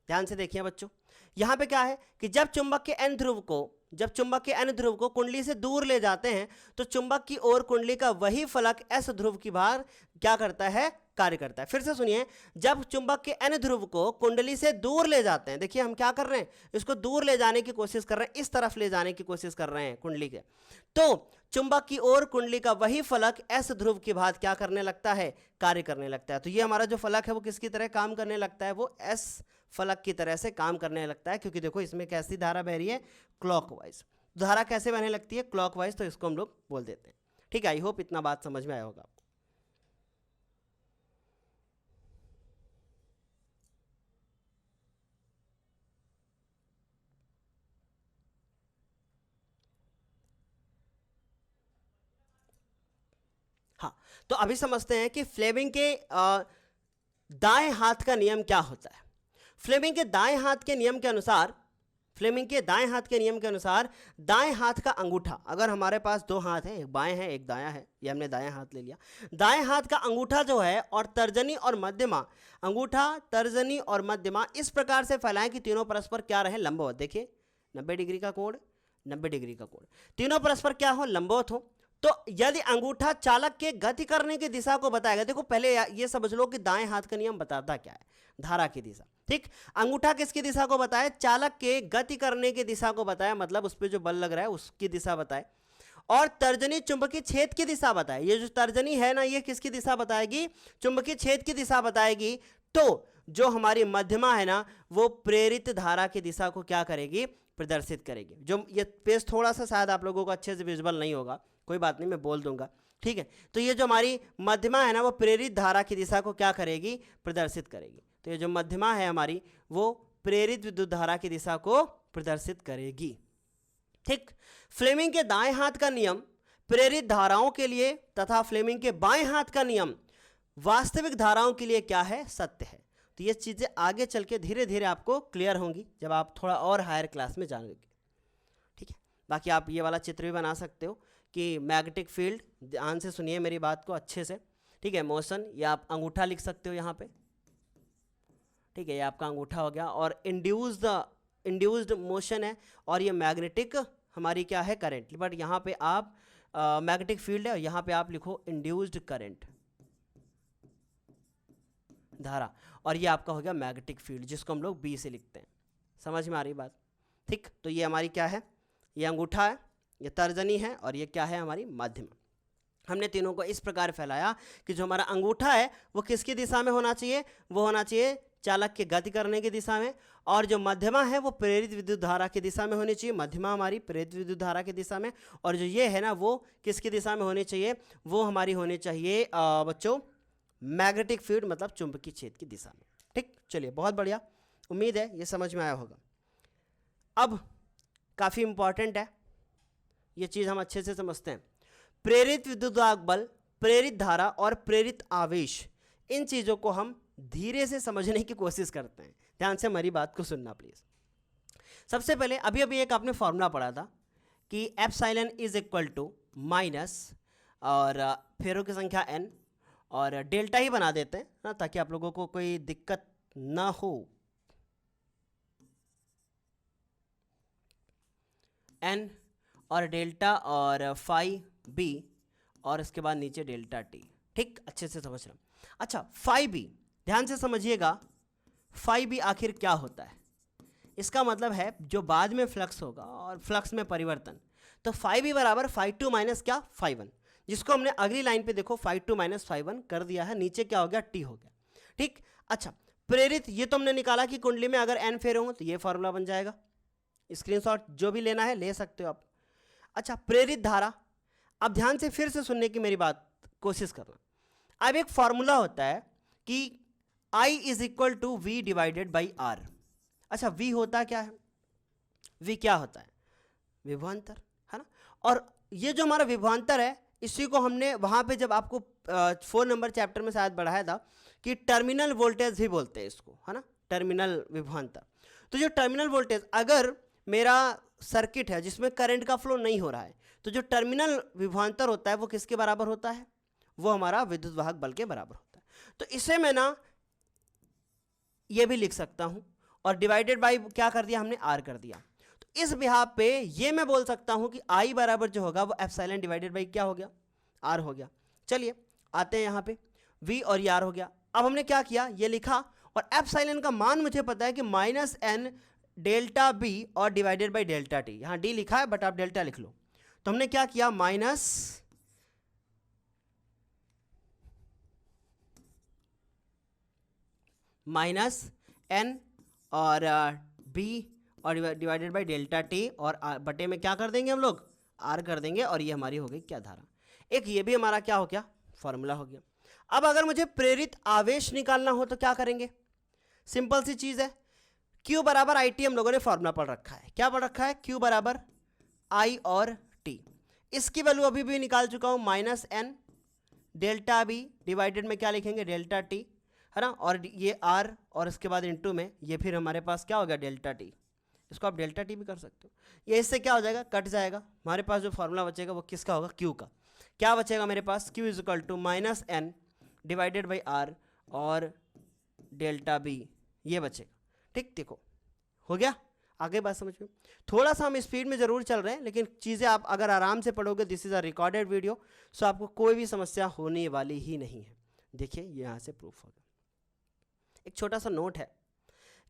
ध्यान से देखिए बच्चों, यहां पे क्या है कि जब चुंबक के n ध्रुव को कुंडली से दूर ले जाते हैं, तो चुंबक की ओर कुंडली का वही फलक s ध्रुव की भार क्या करता है, कार्य करता है। फिर से सुनिए, जब चुंबक के n ध्रुव को कुंडली से दूर ले जाते हैं, देखिए हम क्या कर रहे हैं, इसको दूर ले जाने की कोशिश कर रहे हैं, इस तरफ ले जाने की कोशिश कर रहे हैं कुंडली के, तो चुंबक की ओर कुंडली का वही फलक s ध्रुव की भांति क्या करने लगता है, कार्य करने लगता है। तो ये हमारा जो फलक है वो किसकी तरह काम करने लगता है, वो s फलक की तरह से काम करने लगता है, क्योंकि देखो इसमें कैसी धारा बह रही है, क्लॉकवाइज। धारा कैसे बहने लगती है, क्लॉकवाइज, तो इसको हम लोग बोल देते हैं। ठीक है, आई होप इतना बात समझ में आया होगा आपको। हाँ, तो अभी समझते हैं कि फ्लेमिंग के दाएं हाथ का नियम क्या होता है। फ्लेमिंग के दाएं हाथ के नियम के अनुसार, दाएं हाथ का अंगूठा, अगर हमारे पास दो हाथ हैं, एक बाएं है एक दायां है, ये हमने दायां हाथ ले लिया, दाएं हाथ का अंगूठा जो है और तर्जनी और मध्यमा, अंगूठा तर्जनी और मध्यमा इस प्रकार से फैलाएं कि तीनों परस्पर क्या रहे, लंबवत। देखिए 90 डिग्री का कोण, 90 डिग्री का कोण, तीनों परस्पर क्या हो, लंबवत हो। तो यदि अंगूठा चालक के गति करने की दिशा को बताएगा, देखो पहले ये समझ लो कि दाएं हाथ का नियम बताता क्या है, धारा की दिशा। ठीक, अंगूठा किसकी दिशा को बताए, चालक के गति करने की दिशा को बताए, मतलब उस पर जो बल लग रहा है उसकी दिशा बताए, और तर्जनी चुंबकीय छेद की दिशा बताए। ये जो तर्जनी है ना, ये किसकी दिशा बताएगी, चुंबकीय छेद की दिशा बताएगी। तो जो हमारी मध्यमा है ना, वो प्रेरित धारा की दिशा को क्या करेगी, प्रदर्शित करेगी। जो ये पेज थोड़ा सा शायद आप लोगों को अच्छे से विजुअल नहीं होगा, कोई बात नहीं, मैं बोल दूंगा। ठीक है, तो ये जो हमारी मध्यमा है ना, वो प्रेरित धारा की दिशा को क्या करेगी, प्रदर्शित करेगी। तो ये जो मध्यमा है हमारी, वो प्रेरित विद्युत धारा की दिशा को प्रदर्शित करेगी। ठीक, फ्लेमिंग के दाएं हाथ का नियम प्रेरित धाराओं के लिए तथा फ्लेमिंग के बाएं हाथ का नियम वास्तविक धाराओं के लिए क्या है, सत्य है। तो ये चीज़ें आगे चल के धीरे धीरे आपको क्लियर होंगी जब आप थोड़ा और हायर क्लास में जाओगे। ठीक है, बाकी आप ये वाला चित्र भी बना सकते हो कि मैग्नेटिक फील्ड, ध्यान से सुनिए मेरी बात को अच्छे से। ठीक है, मोशन, या आप अंगूठा लिख सकते हो यहाँ पे। ठीक है, ये आपका अंगूठा हो गया, और इंड्यूस्ड मोशन है, और ये मैग्नेटिक हमारी क्या है, करंट। बट यहाँ पे आप मैग्नेटिक फील्ड है, और यहाँ पे आप लिखो इंड्यूस्ड करंट, धारा, और ये आपका हो गया मैग्नेटिक फील्ड, जिसको हम लोग बी से लिखते हैं। समझ में आ रही बात। ठीक, तो ये हमारी क्या है, ये अंगूठा है, ये तर्जनी है, और ये क्या है, हमारी मध्यमा। हमने तीनों को इस प्रकार फैलाया कि जो हमारा अंगूठा है वो किसकी दिशा में होना चाहिए, वो होना चाहिए चालक के गति करने की दिशा में, और जो मध्यमा है वो प्रेरित विद्युत धारा की दिशा में होनी चाहिए, मध्यमा हमारी प्रेरित विद्युत धारा की दिशा में, और जो ये है ना वो किसकी दिशा में होनी चाहिए, वो हमारी होनी चाहिए बच्चों मैग्नेटिक फील्ड, मतलब चुंबकीय छेद की दिशा में। ठीक, चलिए बहुत बढ़िया, उम्मीद है ये समझ में आया होगा। अब काफ़ी इंपॉर्टेंट है ये चीज़, हम अच्छे से समझते हैं। प्रेरित विद्युत बल, प्रेरित धारा और प्रेरित आवेश, इन चीज़ों को हम धीरे से समझने की कोशिश करते हैं। ध्यान से हमारी बात को सुनना प्लीज़। सबसे पहले अभी अभी एक आपने फॉर्मूला पढ़ा था कि epsilon is equal to minus और फेरों की संख्या n, और डेल्टा ही बना देते हैं ना, ताकि आप लोगों को कोई दिक्कत ना हो। n और डेल्टा और फाई b, और इसके बाद नीचे डेल्टा t। ठीक, अच्छे से समझ रहा। अच्छा, फाई b, ध्यान से समझिएगा, फाई b आखिर क्या होता है। इसका मतलब है जो बाद में फ्लक्स होगा और फ्लक्स में परिवर्तन। तो फाई b बराबर फाई टू माइनस क्या, फाई वन, जिसको हमने अगली लाइन पे देखो phi two minus phi one कर दिया है, नीचे क्या हो गया, t हो गया। ठीक, अच्छा प्रेरित, ये तो हमने निकाला कि कुंडली में अगर n फेरे हों तो ये फॉर्मूला बन जाएगा। स्क्रीनशॉट जो भी लेना है ले सकते हो आप। अच्छा, प्रेरित धारा, अब ध्यान से फिर से सुनने की मेरी बात कोशिश करना। अब एक फॉर्मूला होता है कि I is equal to V divided by R. अच्छा, V होता क्या है, V क्या होता है? विभवांतर, है ना। और ये जो हमारा विभवांतर है, इसी को हमने वहाँ पे जब आपको 4 नंबर चैप्टर में शायद बढ़ाया था कि टर्मिनल वोल्टेज भी बोलते हैं इसको, है ना, टर्मिनल विभवांतर। तो जो टर्मिनल वोल्टेज, अगर मेरा सर्किट है जिसमें करंट का फ्लो नहीं हो रहा है, तो जो टर्मिनल विभवांतर होता है वो किसके बराबर होता है? वो हमारा विद्युत वाहक बल के बराबर होता है। तो इसे मैं ना ये भी लिख सकता हूँ, और डिवाइडेड बाई क्या कर दिया हमने? R कर दिया। तो इस बिहाफ पे ये मैं बोल सकता हूँ कि I बराबर जो होगा वो एप्सिलॉन डिवाइडेड बाई क्या हो गया? R हो गया। चलिए आते हैं यहाँ पे, V और ये R हो गया। अब हमने क्या किया? ये लिखा, और एप्सिलॉन का मान मुझे पता है कि -n डेल्टा B और डिवाइडेड बाई डेल्टा T। यहाँ D लिखा है बट आप डेल्टा लिख लो। तो हमने क्या किया? माइनस n और B और डिवाइडेड बाई डेल्टा T, और बटे में क्या कर देंगे हम लोग? R कर देंगे, और ये हमारी हो गई क्या? धारा। एक ये भी हमारा क्या हो गया? फॉर्मूला हो गया। अब अगर मुझे प्रेरित आवेश निकालना हो तो क्या करेंगे? सिंपल सी चीज़ है, Q बराबर IT हम लोगों ने फॉर्मूला पढ़ रखा है। क्या पढ़ रखा है? Q बराबर I और T। इसकी वैल्यू अभी भी निकाल चुका हूँ, -n डेल्टा B डिवाइडेड में क्या लिखेंगे? डेल्टा T, है ना, और ये R, और इसके बाद इनटू में ये फिर हमारे पास क्या हो गया? Delta T। इसको आप डेल्टा T भी कर सकते हो। ये इससे क्या हो जाएगा? कट जाएगा। हमारे पास जो फॉर्मूला बचेगा वो किसका होगा? Q का। क्या बचेगा मेरे पास? Q is equal to -n divided by R और डेल्टा B, ये बचेगा। ठीक, देखो हो गया। आगे बात समझ में? थोड़ा सा हम स्पीड में ज़रूर चल रहे हैं, लेकिन चीज़ें आप अगर आराम से पढ़ोगे, this is a recorded video, so आपको कोई भी समस्या होने वाली ही नहीं है। देखिए ये यहाँ से प्रूफ होगा। एक छोटा सा नोट है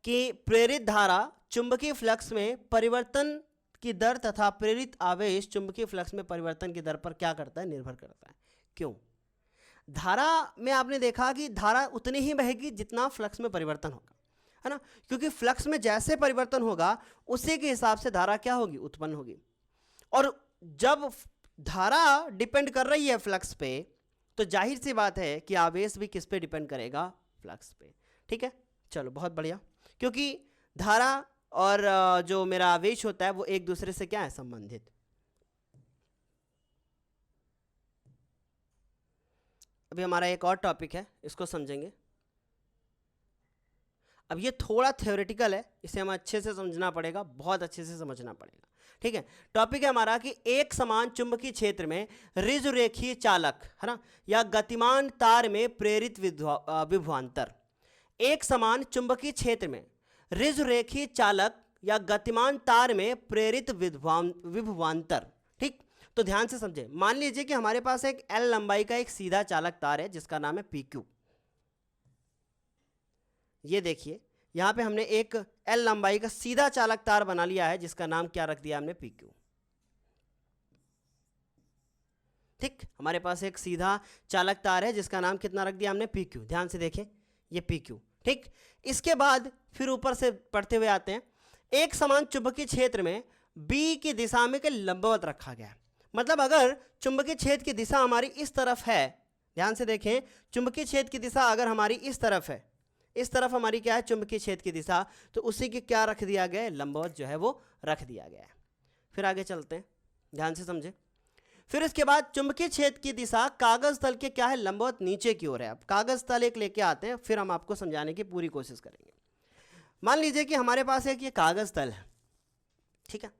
कि प्रेरित धारा चुंबकीय फ्लक्स में परिवर्तन की दर तथा प्रेरित आवेश चुंबकीय फ्लक्स में परिवर्तन की दर पर क्या करता है? निर्भर करता है। क्यों? धारा में आपने देखा कि धारा उतनी ही बहेगी जितना फ्लक्स में परिवर्तन होगा, है ना, क्योंकि फ्लक्स में जैसे परिवर्तन होगा उसी के हिसाब से धारा क्या होगी? उत्पन्न होगी। और जब धारा डिपेंड कर रही है फ्लक्स पे, तो जाहिर सी बात है कि आवेश भी किस पे डिपेंड करेगा? फ्लक्स पे। ठीक है, चलो बहुत बढ़िया, क्योंकि धारा और जो मेरा आवेश होता है वो एक दूसरे से क्या है? संबंधित। अभी हमारा एक और टॉपिक है, इसको समझेंगे। अब ये थोड़ा थ्योरेटिकल है, इसे हमें अच्छे से समझना पड़ेगा, बहुत अच्छे से समझना पड़ेगा। ठीक है, टॉपिक है हमारा कि एक समान चुंबकीय क्षेत्र में ऋजुरेखीय चालक, है ना, या गतिमान तार में प्रेरित विभवांतर। एक समान चुंबकीय क्षेत्र में ऋजुरेखीय चालक या गतिमान तार में प्रेरित विभवांतर। ठीक, तो ध्यान से समझे। मान लीजिए कि हमारे पास एक L लंबाई का एक सीधा चालक तार है जिसका नाम है PQ। ये देखिए यहाँ पे हमने एक L लंबाई का सीधा चालक तार बना लिया है जिसका नाम क्या रख दिया हमने? PQ। ठीक, हमारे पास एक सीधा चालक तार है जिसका नाम कितना रख दिया हमने? PQ। ध्यान से देखें, ये PQ। ठीक, इसके बाद फिर ऊपर से पढ़ते हुए आते हैं, एक समान चुंबकीय क्षेत्र में B की दिशा में के लंबवत रखा गया है। मतलब अगर चुंबकीय क्षेत्र की दिशा हमारी इस तरफ है, ध्यान से देखें, चुंबकीय क्षेत्र की दिशा अगर हमारी इस तरफ है, इस तरफ हमारी क्या है? चुंबकीय क्षेत्र की दिशा, तो उसी के क्या रख दिया गया है? लंबवत जो है वो रख दिया गया है। फिर आगे चलते हैं, ध्यान से समझे। फिर इसके बाद चुंबकीय क्षेत्र की दिशा कागज तल के क्या है? लंबवत नीचे की ओर है। अब कागज तल एक लेके आते हैं, फिर हम आपको समझाने की पूरी कोशिश करेंगे। मान लीजिए कि हमारे पास एक ये कागज तल है, ठीक है।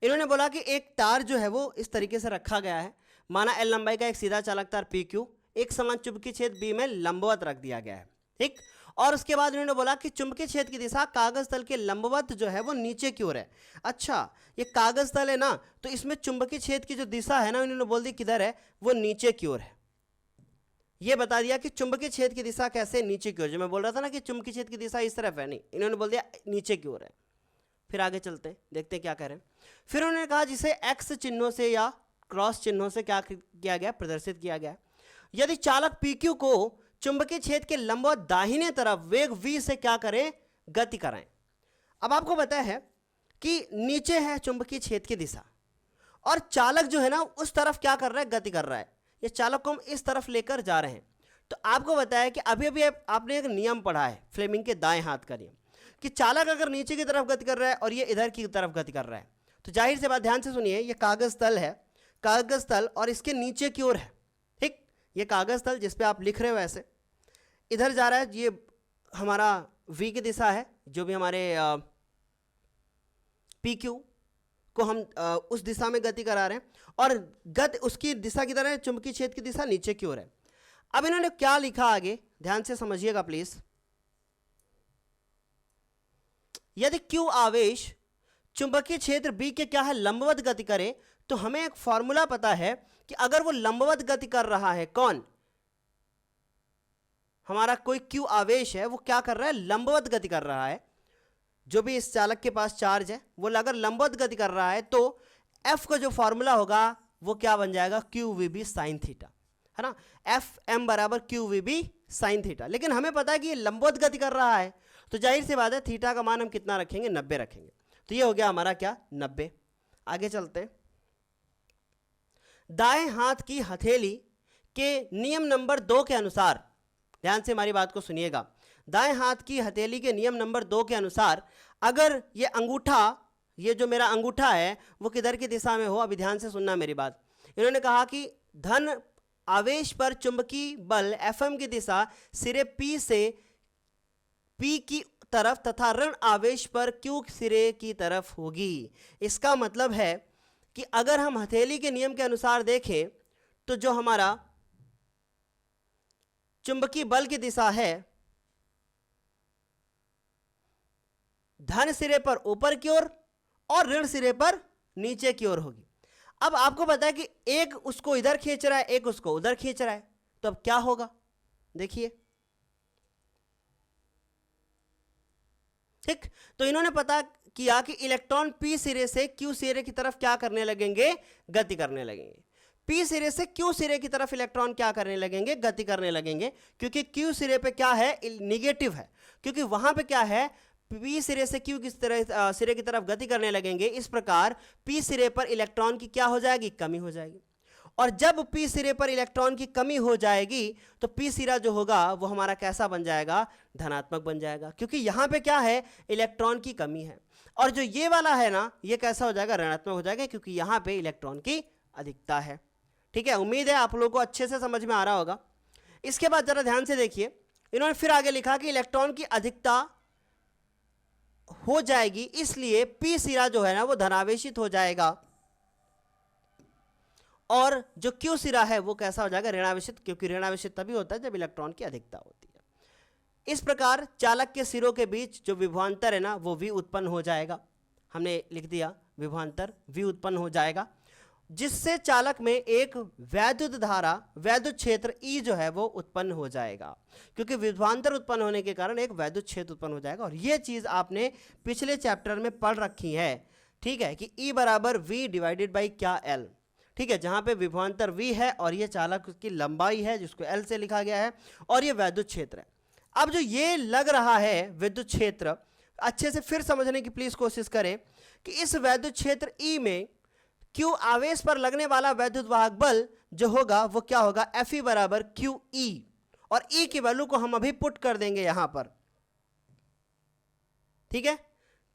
इन्होंने बोला कि एक तार जो है वो इस तरीके से रखा गया है, माना L लंबाई का एक सीधा चालक तार PQ एक समान चुंबकीय क्षेत्र B में लंबवत रख दिया गया है। ठीक, और उसके बाद इन्होंने बोला कि चुंबकीय क्षेत्र की दिशा कागज तल के लंबवत जो है वो नीचे की ओर है। अच्छा, ये कागज तल है ना, तो इसमें चुंबकीय क्षेत्र की जो दिशा है ना, इन्होंने बोल दी किधर है? वो नीचे की ओर है। ये बता दिया कि चुंबकीय क्षेत्र की दिशा कैसे? नीचे की ओर। जो मैं बोल रहा था ना कि चुंबकीय क्षेत्र की दिशा इस तरफ है, नहीं, इन्होंने बोल दिया नीचे की ओर है। फिर आगे चलते हैं, देखते हैं क्या कह रहे हैं। फिर उन्होंने कहा जिसे एक्स चिन्हों से या क्रॉस चिन्हों से क्या किया गया? प्रदर्शित किया गया। यदि चालक PQ को चुंबकीय क्षेत्र के लंबवत दाहिने तरफ वेग v से क्या करें? गति कराएं। अब आपको पता है कि नीचे है चुंबकीय क्षेत्र की दिशा, और चालक जो है ना उस तरफ क्या कर रहा है? गति कर रहा है। ये चालक को हम इस तरफ लेकर जा रहे हैं। तो आपको बताया कि अभी अभी आपने एक नियम पढ़ा है फ्लेमिंग के दाएं हाथ का नियम, कि चालक अगर नीचे की तरफ गति कर रहा है और ये इधर की तरफ गति कर रहा है, तो जाहिर सी बात, ध्यान से सुनिए, ये कागज तल है, कागज तल और इसके नीचे की ओर है, ठीक, ये कागज तल जिस पे आप लिख रहे हो ऐसे इधर जा रहा है, ये हमारा v की दिशा है, जो भी हमारे पी क्यू को हम उस दिशा में गति करा रहे हैं, और गति उसकी दिशा की तरह है, चुंबकीय क्षेत्र की दिशा नीचे की ओर है। अब इन्होंने क्या लिखा आगे, ध्यान से समझिएगा प्लीज। यदि Q आवेश चुंबकीय क्षेत्र B के क्या है लंबवत गति करे, तो हमें एक फॉर्मूला पता है कि अगर वो लंबवत गति कर रहा है, कौन, हमारा कोई Q आवेश है, वो क्या कर रहा है, लंबवत गति कर रहा है, जो भी इस चालक के पास चार्ज है वो अगर लंबवत गति कर रहा है, तो F का जो फॉर्मूला होगा वो क्या बन जाएगा, QVB साइन थीटा, है ना, FM बराबर QVB साइन थीटा। लेकिन हमें पता है कि ये लंबवत गति कर रहा है, तो जाहिर सी बात है थीटा का मान हम कितना रखेंगे, 90 रखेंगे। तो ये हो गया हमारा क्या, 90। आगे चलते हैं। दाएं हाथ की हथेली के नियम नंबर 2 के अनुसार, ध्यान से हमारी बात को सुनिएगा, दाएं हाथ की हथेली के नियम नंबर 2 के अनुसार अगर ये अंगूठा, ये जो मेरा अंगूठा है वो किधर की दिशा में हो, अभी ध्यान से सुनना मेरी बात। इन्होंने कहा कि धन आवेश पर चुंबकीय बल FM की दिशा सिरे P से P की तरफ तथा ऋण आवेश पर Q सिरे की तरफ होगी। इसका मतलब है कि अगर हम हथेली के नियम के अनुसार देखें तो जो हमारा चुंबकीय बल की दिशा है धन सिरे पर ऊपर की ओर और ऋण सिरे पर नीचे की ओर होगी। अब आपको पता है कि एक उसको इधर खींच रहा है, एक उसको उधर खींच रहा है, तो अब क्या होगा, देखिए, ठीक। तो इन्होंने पता किया कि इलेक्ट्रॉन P सिरे से Q सिरे की तरफ क्या करने लगेंगे, गति करने लगेंगे। P सिरे से Q सिरे की तरफ इलेक्ट्रॉन क्या करने लगेंगे, गति करने लगेंगे, क्योंकि Q सिरे पे क्या है, निगेटिव है, क्योंकि वहां पे क्या है, P सिरे से Q सिरे की तरफ गति करने लगेंगे। इस प्रकार P सिरे पर इलेक्ट्रॉन की क्या हो जाएगी, कमी हो जाएगी। और जब P सिरे पर इलेक्ट्रॉन की कमी हो जाएगी तो P सिरा जो होगा वो हमारा कैसा बन जाएगा, धनात्मक बन जाएगा, क्योंकि यहाँ पे क्या है, इलेक्ट्रॉन की कमी है। और जो ये वाला है ना, ये कैसा हो जाएगा, ऋणात्मक हो जाएगा, क्योंकि यहाँ पे इलेक्ट्रॉन की अधिकता है। ठीक है, उम्मीद है आप लोगों को अच्छे से समझ में आ रहा होगा। इसके बाद जरा ध्यान से देखिए, इन्होंने फिर आगे लिखा कि इलेक्ट्रॉन की अधिकता हो जाएगी, इसलिए P सिरा जो है ना वो धनावेशित हो जाएगा, और जो Q सिरा है वो कैसा हो जाएगा, ऋणावेशित, क्योंकि ऋणावेशित तभी होता है जब इलेक्ट्रॉन की अधिकता होती है। इस प्रकार चालक के सिरों के बीच जो विभवांतर है ना वो V उत्पन्न हो जाएगा, हमने लिख दिया विभवांतर V उत्पन्न हो जाएगा, जिससे चालक में एक वैद्युत धारा, वैद्युत क्षेत्र E जो है वो उत्पन्न हो जाएगा, क्योंकि विभवांतर उत्पन्न होने के कारण एक वैद्युत क्षेत्र उत्पन्न हो जाएगा। और ये चीज आपने पिछले चैप्टर में पढ़ रखी है, ठीक है, कि E बराबर V डिवाइडेड बाई क्या L, ठीक है, जहां पे विभवांतर V है और ये चालक की लंबाई है जिसको L से लिखा गया है, और ये वैद्युत क्षेत्र है। अब जो ये लग रहा है विद्युत क्षेत्र, अच्छे से फिर समझने की प्लीज कोशिश करें कि इस वैद्युत क्षेत्र E में Q आवेश पर लगने वाला वैद्युत वाहक बल जो होगा वो क्या होगा, Fe बराबर QE, और E की वैल्यू को हम अभी पुट कर देंगे यहां पर, ठीक है।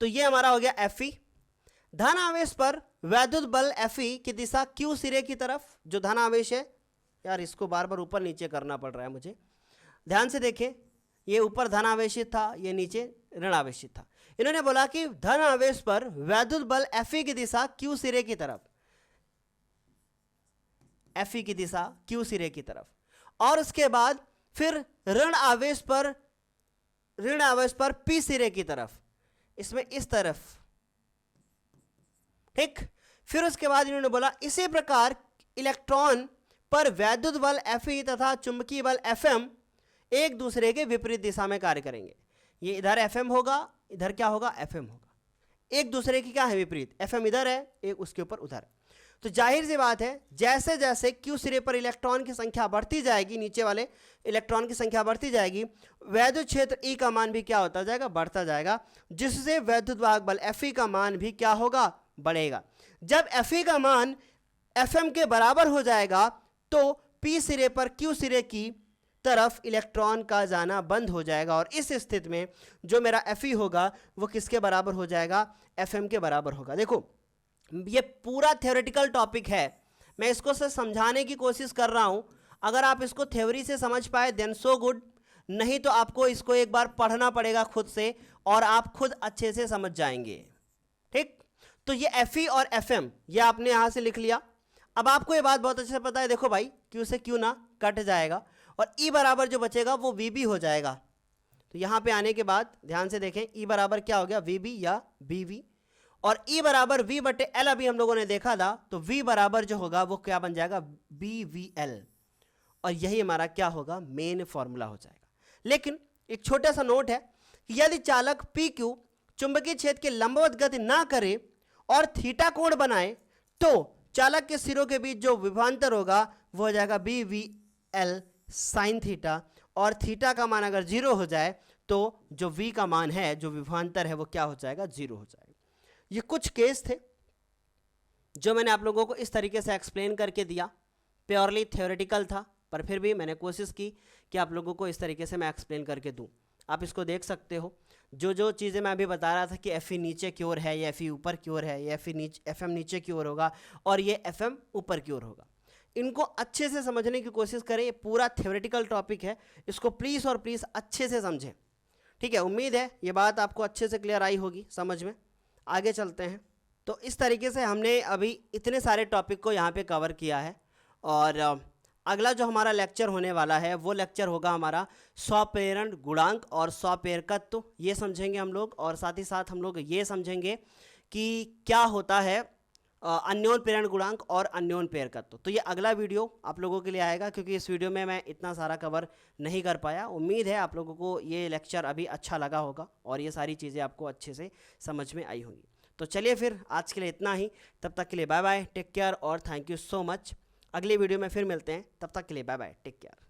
तो ये हमारा हो गया Fe। धन आवेश पर वैद्युत बल Fe की दिशा Q सिरे की तरफ, जो धन आवेश है, यार इसको बार बार ऊपर नीचे करना पड़ रहा है मुझे, ध्यान से देखें, ये ऊपर धन आवेशित था, ये नीचे ऋण आवेशित था। इन्होंने बोला कि धन आवेश पर वैद्युत बल Fe की दिशा Q सिरे की तरफ, Fe की दिशा Q सिरे की तरफ, और उसके बाद फिर ऋण आवेश पर P सिरे की तरफ, इसमें इस तरफ, ठीक। फिर उसके बाद इन्होंने बोला इसी प्रकार इलेक्ट्रॉन पर वैद्युत बल Fe तथा चुंबकीय बल Fm एक दूसरे के विपरीत दिशा में कार्य करेंगे। ये इधर Fm होगा, इधर क्या होगा, Fm होगा, एक दूसरे की क्या है, विपरीत। Fm इधर है, एक उसके ऊपर उधर। तो जाहिर सी बात है जैसे जैसे Q सिरे पर इलेक्ट्रॉन की संख्या बढ़ती जाएगी, नीचे वाले इलेक्ट्रॉन की संख्या बढ़ती जाएगी, वैद्युत क्षेत्र E का मान भी क्या होता जाएगा, बढ़ता जाएगा, जिससे वैद्युत वाहक बल Fe का मान भी क्या होगा, बढ़ेगा। जब Fe का मान Fm के बराबर हो जाएगा तो P सिरे पर Q सिरे की तरफ इलेक्ट्रॉन का जाना बंद हो जाएगा और इस स्थिति में जो मेरा Fe होगा वो किसके बराबर हो जाएगा, Fm के बराबर होगा। देखो ये पूरा थ्योरेटिकल टॉपिक है, मैं इसको से समझाने की कोशिश कर रहा हूं। अगर आप इसको थ्योरी से समझ पाए देन सो गुड, नहीं तो आपको इसको एक बार पढ़ना पड़ेगा खुद से और आप खुद अच्छे से समझ जाएंगे। ठीक, तो ये Fe और Fm ये आपने यहां से लिख लिया। अब आपको ये बात बहुत अच्छे से पता है, देखो भाई Q से Q ना कट जाएगा और E बराबर जो बचेगा वो VB हो जाएगा। तो यहां पे आने के बाद ध्यान से देखें, E बराबर क्या हो गया, VB या BV, और E बराबर V बटे L अभी हम लोगों ने देखा था, तो V बराबर जो होगा वो क्या बन जाएगा, BVL, और यही हमारा क्या होगा, मेन फॉर्मूला हो जाएगा। लेकिन एक छोटा सा नोट है कि यदि चालक PQ चुंबकीय क्षेत्र के लंबवत गति ना करे और थीटा कोण बनाए तो चालक के सिरों के बीच जो विभवांतर होगा वो हो जाएगा BVL साइन थीटा, और थीटा का मान अगर 0 हो जाए तो जो V का मान है, जो विभवांतर है, वो क्या हो जाएगा, 0 हो जाएगा। ये कुछ केस थे जो मैंने आप लोगों को इस तरीके से एक्सप्लेन करके दिया, प्योरली थ्योरेटिकल था, पर फिर भी मैंने कोशिश की कि आप लोगों को इस तरीके से मैं एक्सप्लेन करके दूं। आप इसको देख सकते हो, जो चीज़ें मैं अभी बता रहा था कि Fe नीचे की ओर है, ये Fe ऊपर की ओर है, ये Fm नीचे की ओर होगा और ये Fm ऊपर की ओर होगा। इनको अच्छे से समझने की कोशिश करें, ये पूरा थ्योरेटिकल टॉपिक है, इसको प्लीज़ और प्लीज़ अच्छे से समझें। ठीक है, उम्मीद है ये बात आपको अच्छे से क्लियर आई होगी समझ में। आगे चलते हैं। तो इस तरीके से हमने अभी इतने सारे टॉपिक को यहाँ पे कवर किया है, और अगला जो हमारा लेक्चर होने वाला है वो लेक्चर होगा हमारा स्वप्रेरण गुणांक और स्वप्रेरकत्व, ये समझेंगे हम लोग, और साथ ही साथ हम लोग ये समझेंगे कि क्या होता है अन्योन प्रेरण गुणांक और अन्योन प्रेरकत्व। तो ये अगला वीडियो आप लोगों के लिए आएगा, क्योंकि इस वीडियो में मैं इतना सारा कवर नहीं कर पाया। उम्मीद है आप लोगों को ये लेक्चर अभी अच्छा लगा होगा और ये सारी चीज़ें आपको अच्छे से समझ में आई होंगी। तो चलिए फिर आज के लिए इतना ही, तब तक के लिए बाय बाय, टेक केयर और थैंक यू सो मच। अगली वीडियो में फिर मिलते हैं, तब तक के लिए बाय बाय, टेक केयर।